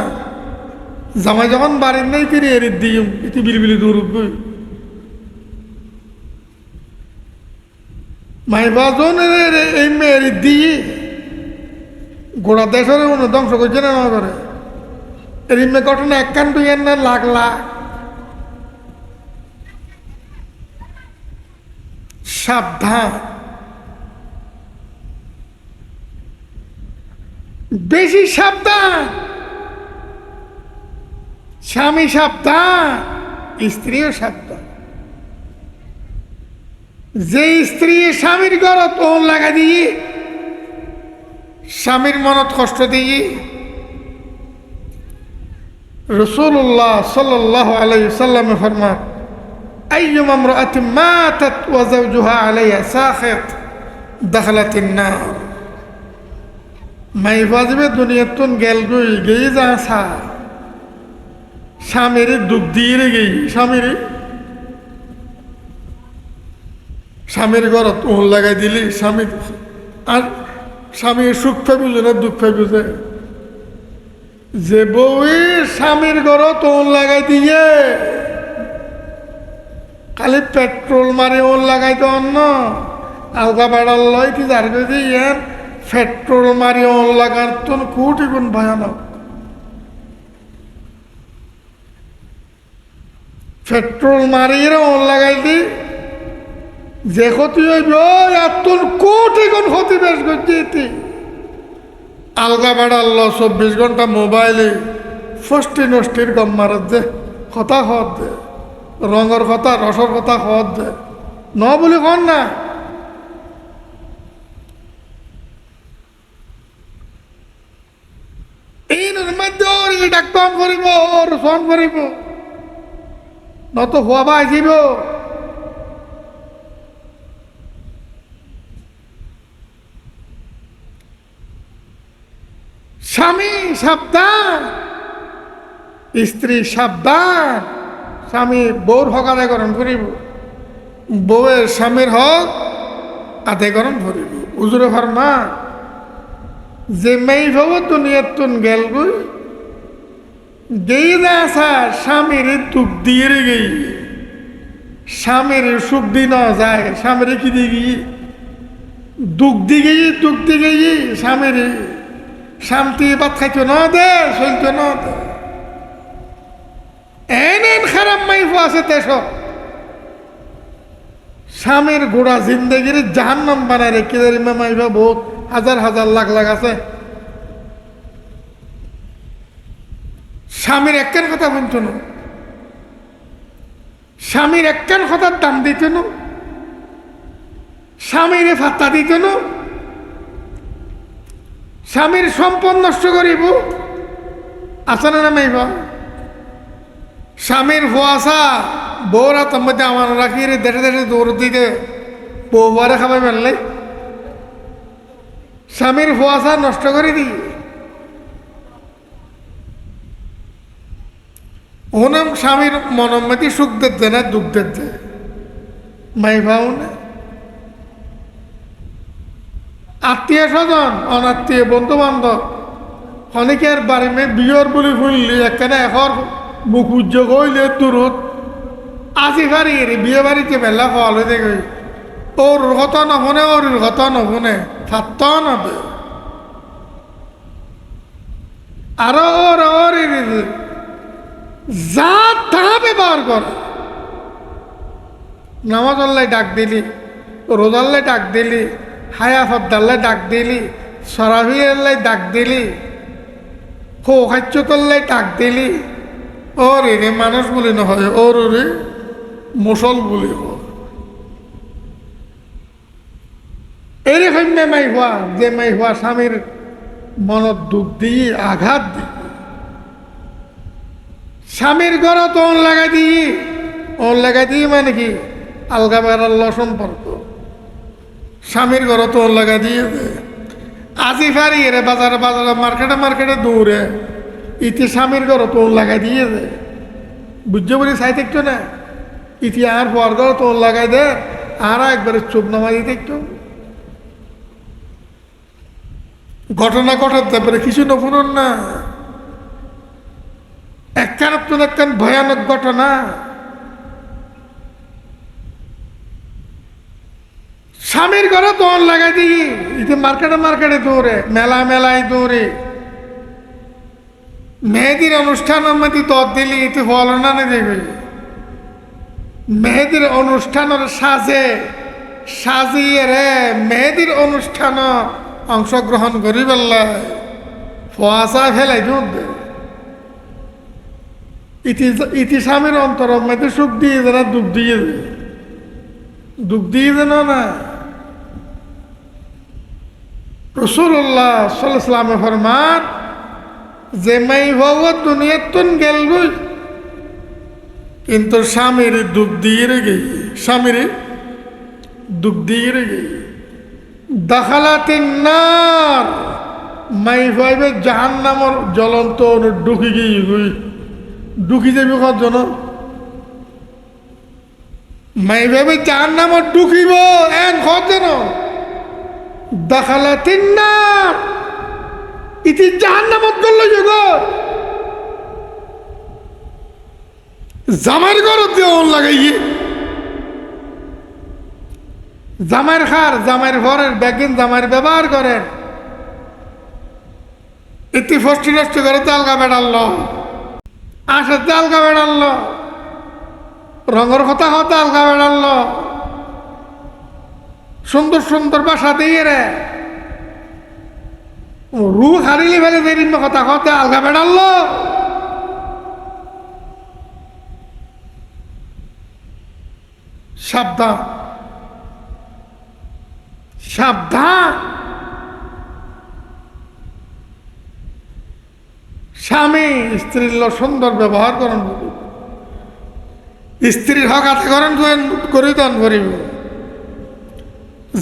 জামাই যখন বাড়ির নেই তিনি এর দিই ইতি বিলবিলি দূর মাইবাজনের এই মেয়ের দিয়ে গোড়া দেশের ধ্বংস করছে না করে এর মে ঘটনা একখান দুই না লাখ লাখ সাবধান বেশি সাবধান স্বামী সাবধান স্ত্রীও সাবধান যে স্ত্রী স্বামীর ঘরত ওন লাগা দিয়ে স্বামীর মনত কষ্ট দিয়ে রাসূলুল্লাহ সাল্লাল্লাহু আলাইহি ওয়াসাল্লাম ফরমান আইয়ুমা ইমরাআতিন মাতাত ওয়া যাওজুহা আলাইহা সাখিত দাখালাতিন নার মাই বাজবে দুনিয়াতুন গেল গই গই যাসা স্বামীর দুঃখ দিয়ে গই স্বামীর ঘরত ওন লাগাই দিলি স্বামী আর স্বামীর সুখ পাই বুঝে না দুঃখ পাই বুঝে যে বউই স্বামীর ঘরত ওন লাগাই দিয়ে খালি পেট্রোল মারি ওন লাগাই তো অন্য আলগা বাড়াল লয় কি যার যদি ইয়ার পেট্রোল মারি ওন লাগার তো কোটি গুণ ভয়ানক পেট্রোল মারিয়ে ওন লাগাই দি যে ক্ষতি হইব আর তোর কোটি গুণ ক্ষতি বেশ করছি আলগা বাড়াল 24 ঘন্টা মোবাইলে ফষ্টি নষ্টির গম মারাত যে কথা হত দে রঙের কথা রসর কথা হত দে ন বলি কন না এই মধ্যে ডাক্তার করিব রসন করিব নত হওয়া আসিব স্বামী সাবধান স্ত্রী সাবধান স্বামী বউর হক আদায় করণ করিব বউয়ের স্বামীর হক আদায় করণ করিব উজুরে ফরমা যে মেই ভব দুনিয়ার তুন গেল গই গেই না আসা স্বামীর দুঃখ দিয়ে গেই স্বামীর সুখ দিয়ে না যায় স্বামীর কি দিয়ে গিয়ে দুঃখ দিয়ে গিয়ে স্বামীর শান্তি বাদ খাইতো না দে চলতো না দে এন খারাপ মাইফ আছে দেশ স্বামীর গোড়া জিন্দগির জাহান্নাম বানায় রেখে দেয় মাইফা বহুত হাজার হাজার লাখ লাখ আছে স্বামীর একখান কথা বলছ না স্বামীর একখান কথার দাম দিত না স্বামীর ফাত্তা দিত না স্বামীর সম্পদ নষ্ট করিব আছে না মাইবা স্বামীর ফুয়াশা বউরা তোর মধ্যে আমার রাখি দেশে দেশে দৌড় দিতে বউবারে খাবাই ফেললে স্বামীর ফুয়াশা নষ্ট করে দি ওনাম স্বামীর মনমতি সুখ দিতে না দুঃখ দিতে মাইভাও না আত্মীয় স্বজন অনাত্মীয় বন্ধু বান্ধব অনেকের বাড়ি মেয়ে বিয়র বলি ফুললি এখানে এখন মুখ উজ্জ্বল হইলে দূরত আজি বাড়ি বিয়ে বাড়িতে বেলা ফল হয়ে দেখে ওর কথা নশুনে ওর কথা নশুনে থাকত নবে আরো ওর ওর যা তা ব্যবহার করে নামাজ আল্লাহ ডাক দিলি রোজাল্লাই ডাক দিলি হায়া ফদ্দাল্লাই ডাক দিলি সরাফি আল্লাহ ডাক দিলি খো খাচ্যতল্লাই ডাক দিলি ওর রে মানুষ বলি নহয় ওর রে মুসল বলি এরকম মাই হওয়া যে মাই হওয়া স্বামীর মনত দুঃখ দিয়ে আঘাত দিয়ে স্বামীর ঘরত ওন লাগাই দিই মানে কি আলগা বেড়াল্ল সম্পর্ক স্বামীর ঘরত ওন লাগাই দিয়ে আজি ফারি রে বাজারে মার্কেটে দৌড়ে ইতি স্বামীর ঘরত ওন লাগাই দিয়ে দে বুঝছে বলি চাই থাকতো না ইতি আর পর ঘরত ওন লাগাই দে আর একবারে চুপ নামাই থাকতো ঘটনা ঘটাতে পারে কিছু নফুরন না একখান ভয়ানক ঘটনা স্বামীর ঘরে দোয়ান লাগাই দিই ইতি মার্কেটে মার্কেটে দৌড়ে মেলা মেলায় দৌড়ে মেহেদির অনুষ্ঠানের মধ্যে দর দিলি ইতি ফলনা দেখবে মেহেদির অনুষ্ঠানের সাজে সাজিয়ে রে মেহেদির অনুষ্ঠান অংশগ্রহণ করি পেলাই ফোয়াশা ফেলাই দুধ ইতি স্বামীর অন্তর মধ্যে সুখ দিয়ে দেয় না দুঃখ দিয়ে দেয় দুঃখ দিয়ে দেন না রাসূলুল্লাহ সাল্লাল্লাহু আলাইহি ওয়াসাল্লাম ফরমান যে মাই হওয়া দুনিয়াতুন গেলবই কিন্তু স্বামীর দুঃখ দিয়ে রেগে স্বামীর দুঃখ দিয়ে রেগে দাখালাতিন নার মাই ভাইবে জাহান্নামর জ্বলন্ত ঢুকি গিয়ে গই ঢুকি যাবি কজন মাই ভাইবে জাহান্নামর ঢুকিব এন কজন দাখালাতিন নার ইতি জাহান্নামত গেল যুগ জামাইর ঘর দেওয়ান লাগাইয়ে জামাইর খার জামাইর ঘরের ব্যাগিন জামাইর ব্যবহার করেন ইতি ফষ্টি নষ্টি করে তালগা বেড়াল আসার তালগা বেড়াল রঙের কথা কথা আলগা বেড়াল সুন্দর সুন্দর বাসা দিয়ে রে রু হারিলে ফেলে দেরি কথা কথা আলগা বেড়াল সাবধান সাবধান স্বামী স্ত্রীর সুন্দর ব্যবহার করেন স্ত্রীর হক আতে করেন করি তন করিব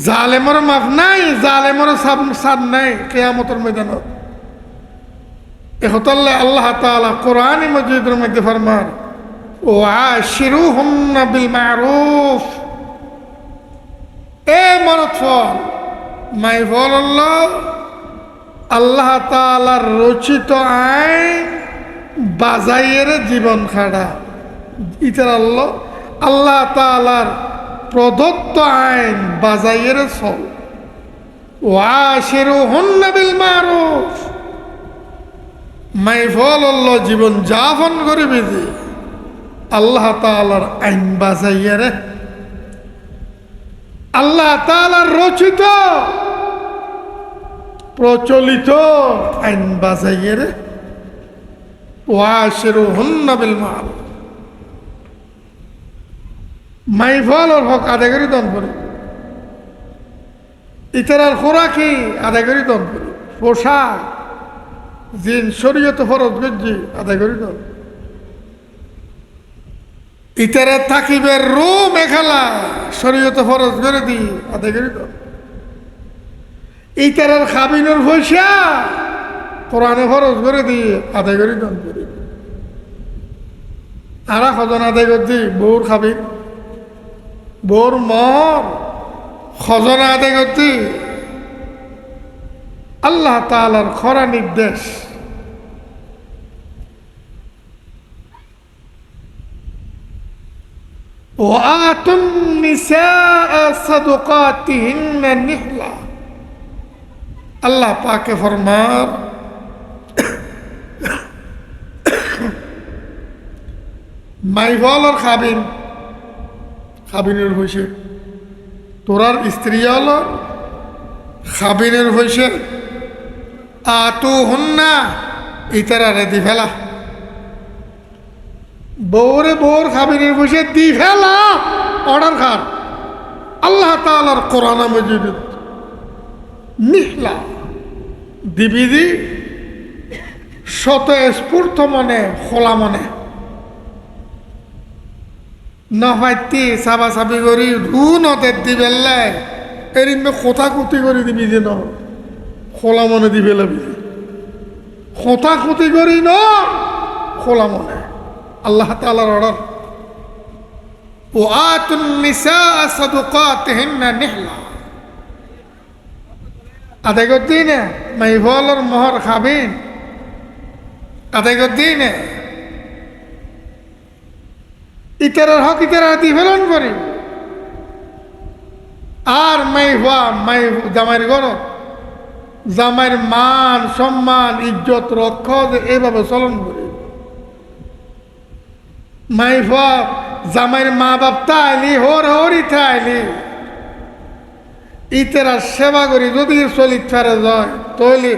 জালেমর মাফ নাই জালেমর সাদ নাই কিয়ামতের ময়দানত এহতাল্লাহ আল্লাহ তাআলা কোরআন মাজিদের মধ্যে ফরমান ওয়াশিরুহুন্না বিল মারুফ এ মরদ ফল মাই ফল আল্লাহ তাআলার রচিত আইন বাজাইয়ের জীবন খাড়া ইতার আল্লাহ তাআলার প্রদত্ত আইন বাজাইয়ের চল ওয়াশিরুহুন্না বিল মারুফ মাই ফল জীবন যাপন করিবে যে আল্লাহ তাআলার আইন বাজাইয়ের আল্লাহ তাআলার রচিত প্রচলিত আইন বাজাইয়ের ওয়াশিরুহুন্না বিল মারুফ মাই ফলর হক আদায় করি দন করি ইতারার খোরাকি আদায় করি দন করি পোশাক জিন শরীয়ত ফরজ গজ্জি আদায় করি দন ইতারা থাকিবের রুম মেখালা শরীয়ত ফরজ করে দি আদায় করি দন ইতারার খাবিনের পয়সা কোরআনে ফরজ করে দি আদায় করি দন করি আরা খজন আদায় করছি বউর খাবিন বোর মর খজনা আদায় করতে আল্লাহ তাআলার খরা নির্দেশ ওয়াতুন নিসা সাদকাতিহিন্না নিহলা আল্লাহ পাকে ফরমান মাইফলর খাবিন খাবিনের হয়েছে তোরার স্ত্রী হলো খাবিনের হয়েছে আতু হন্না ইতারা রে দি ফেলা বউরে বউর খাবিনের হয়েছে দি ফেলা অর্ডার খান আল্লাহ তাআলার কোরআন মজিদ নিহলা দিবিদি শত স্ফূর্ত মনে খোলা মনে নহাইতি চাবা চাবি করি নদের দি পেলাই এরিন কথা কুতি করে দিবি যে ন খোলা মনে দি পেলাবি কথা কুতি করি ন খোলা মনে আল্লাহ তাআলার অর্ডার ওয়াতুন নিসা সাদকাতিহিন্না নিহলা আদায় করতেই না মাইফলর মোহর খাবিন আদায় করতেই না ইতারার হক ইতারা দি ফেলন করি আর জামাইয়ের ঘর জামাইয়ের মান সম্মান ইজ্জত রক্ষা যে এইভাবে চলন করি মাইফা জামাইয়ের মা বাপ তাইলি হরি তাইলি ইতেরা সেবা করি যদি চলিত ফেরে যায় তাহলে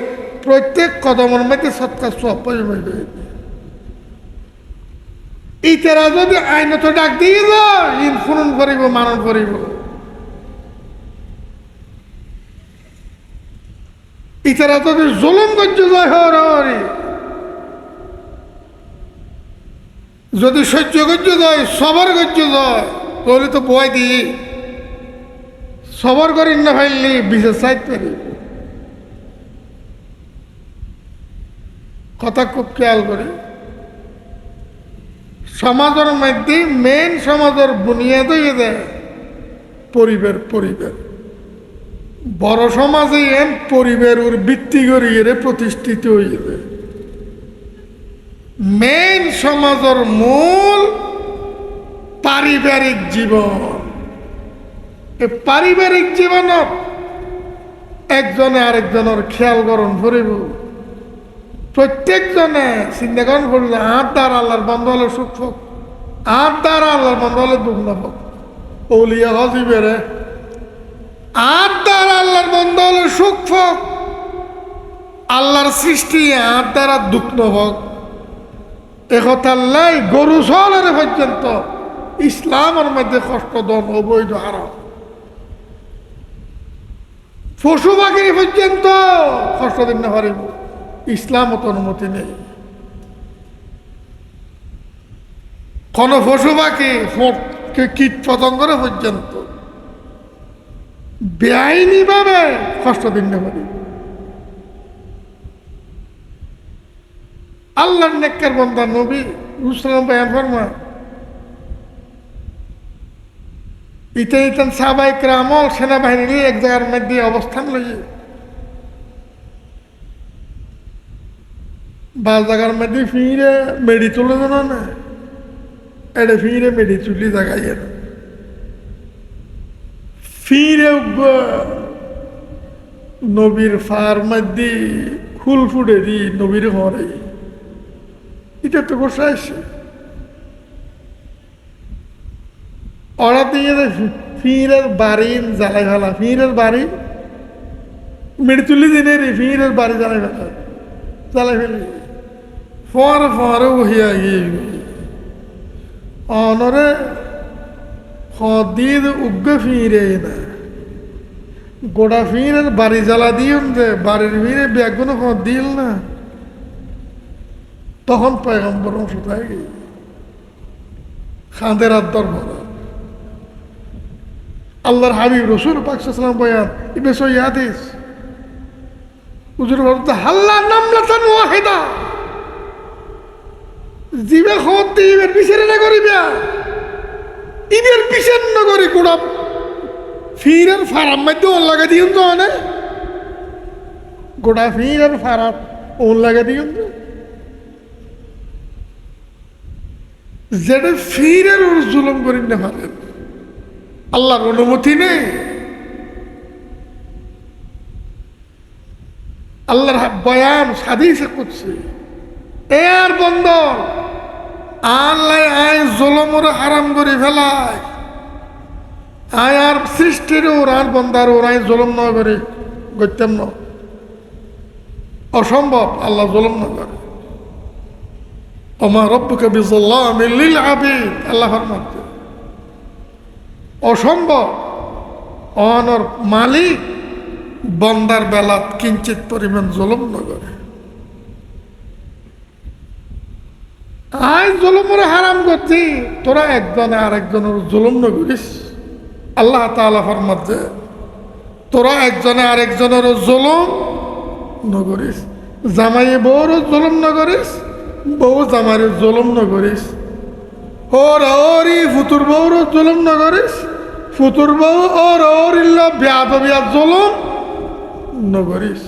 প্রত্যেক কদমের মধ্যে সৎকার সব ইতেরা যদি আইনত ডাক দিয়ে যায় ইন ফুরন করিব মানন করিব ইতেরা যদি জুলুম করছে যায় হরি যদি সহ্য করছে যায় সবার করছে যায় তাহলে তো বয় দিই সবর করি না ফাইলি বিশেষ সাইড পারি কথা খুব খেয়াল করি সমাজের মধ্যে মেন সমাজের বুনিয়াদ হয়ে যায় পরিবার বড় সমাজে এম পরিবার ওর ভিত্তি করি এর প্রতিষ্ঠিত হয়ে যায় মেন সমাজের মূল পারিবারিক জীবন এই পারিবারিক জীবনত একজনে আরেকজনের খেয়াল করণ করিব প্রত্যেকজনে চিন্তা করণ করল আর দ্বারা আল্লাহর বন্ধ হলে সুখ হোক আর দ্বারা আল্লাহর বন্ধ হলে দুঃখ না হোক ওলিয়া হজিবেরে আর দ্বারা আল্লাহর বন্ধ হলে সুখ হোক আল্লাহর সৃষ্টি আর দ্বারা দুঃখ না হোক একথাল্লাই গরু সলের পর্যন্ত ইসলামের মধ্যে কষ্ট দন অবৈধ হারাম পশু পাখির পর্যন্ত কষ্ট দিন না পারিব ইসলাম অত অনুমতি নেই কোন পশু পাখি কীট পতঙ্গের পর্যন্ত বেআইনি ভাবে কষ্ট দিন না পারিব আল্লাহর নেককার বান্দা নবী রুসলাম বয়ান ফরমায় ইতেন সাহাবায়ে কেরামল সেনাবাহিনী এক জায়গার মধ্যে অবস্থান লইয়ে বা জায়গার মধ্যে ফিরে মেডি তুলে দেন না এটা ফিরে মেডি তুলি জায়গায় ফিরে নবীর ফার মধ্যে ফুল ফুটে দি নবীর ঘরে এটা তো বসে আসে ওরা দিয়ে ফিরের বাড়ি জ্বালাই ফেলা ফিরের বাড়ি মেরে তুলি দিনে রে ফিরের বাড়ি জ্বালাই ফেলি ফরে বহিয়া গিয়ে অনরে দিয়ে উগ্র ফিরে না গোটা ফিরের বাড়ি জ্বালা দিও যে বাড়ির ফিরে ব্যাগুনো দিল না তখন পয়গম্বর কোথায় গিয়ে খাঁদের আদর ভরা আল্লাহর হাবিব রসুল পাক সাল্লাল্লাহু বয়ান ইবনে সহিহ হাদিস হুজুর বলতে হাল্লা নামলাতান ওয়াহিদা জিবে খত দিবের বিচারে না করিবা ইবের বিচার না করি গোড়া ফিরের ফারাম মধ্যে ওন লাগা দিউন তো না গোড়া ফিরের ফারাম ওন লাগা দিউন তো যেটা ফিরের ওর জুলুম করি না পারেন আল্লাহর অনুমতি নেই আল্লাহর বয়ান হাদিসে করছে এ আর বন্ধ আল্লাহ আয় জুলুমর হারাম করে ফেলায় আয় আর সৃষ্টির ওর আর বন্দার ওর আয় জুলুম না করে গত্যম না অসম্ভব আল্লাহ জুলুম না করে ওমা রব্বুকা বিযাল্লামিল লিল আবিদ আল্লাহ ফরমাতে অসম্ভব অনর মালিক বন্দার বেলাত কিঞ্চিত পরিমাণ জুলুম না করে আয় জুলুমের হারাম করছি তোরা একজনে আরেকজনের জুলুম না করিস আল্লাহ তাআলা ফরমাতে তোরা একজনে আরেকজনের জুলুম না করিস জামাইয়ে বউর জুলুম না করিস বউ জামাইয়ের জুলুম না করিস ওরি ফুতুর বউর জুলুম না করিস ফুতুর বউ ওরিল্লা বেয়াদবিয়া জুলুম না করিস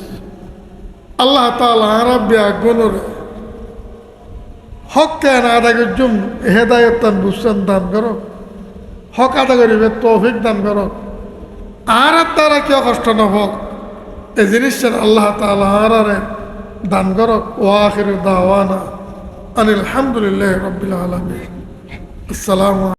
আল্লাহ তাআলা আর বেয়াগুনর হক কেন আদায় করছুম হেদায়ত দান বুঝছেন দান করো হক আদায় করিবে তৌফিক দান করো আর দ্বারা কেউ কষ্ট নহক এই জিনিসটার আল্লাহ তাআলা আরারে দান করক। ওয়া আখিরু দাওয়ানা আনিল হামদুলিল্লাহি রাব্বিল আলামিন। আসসালামু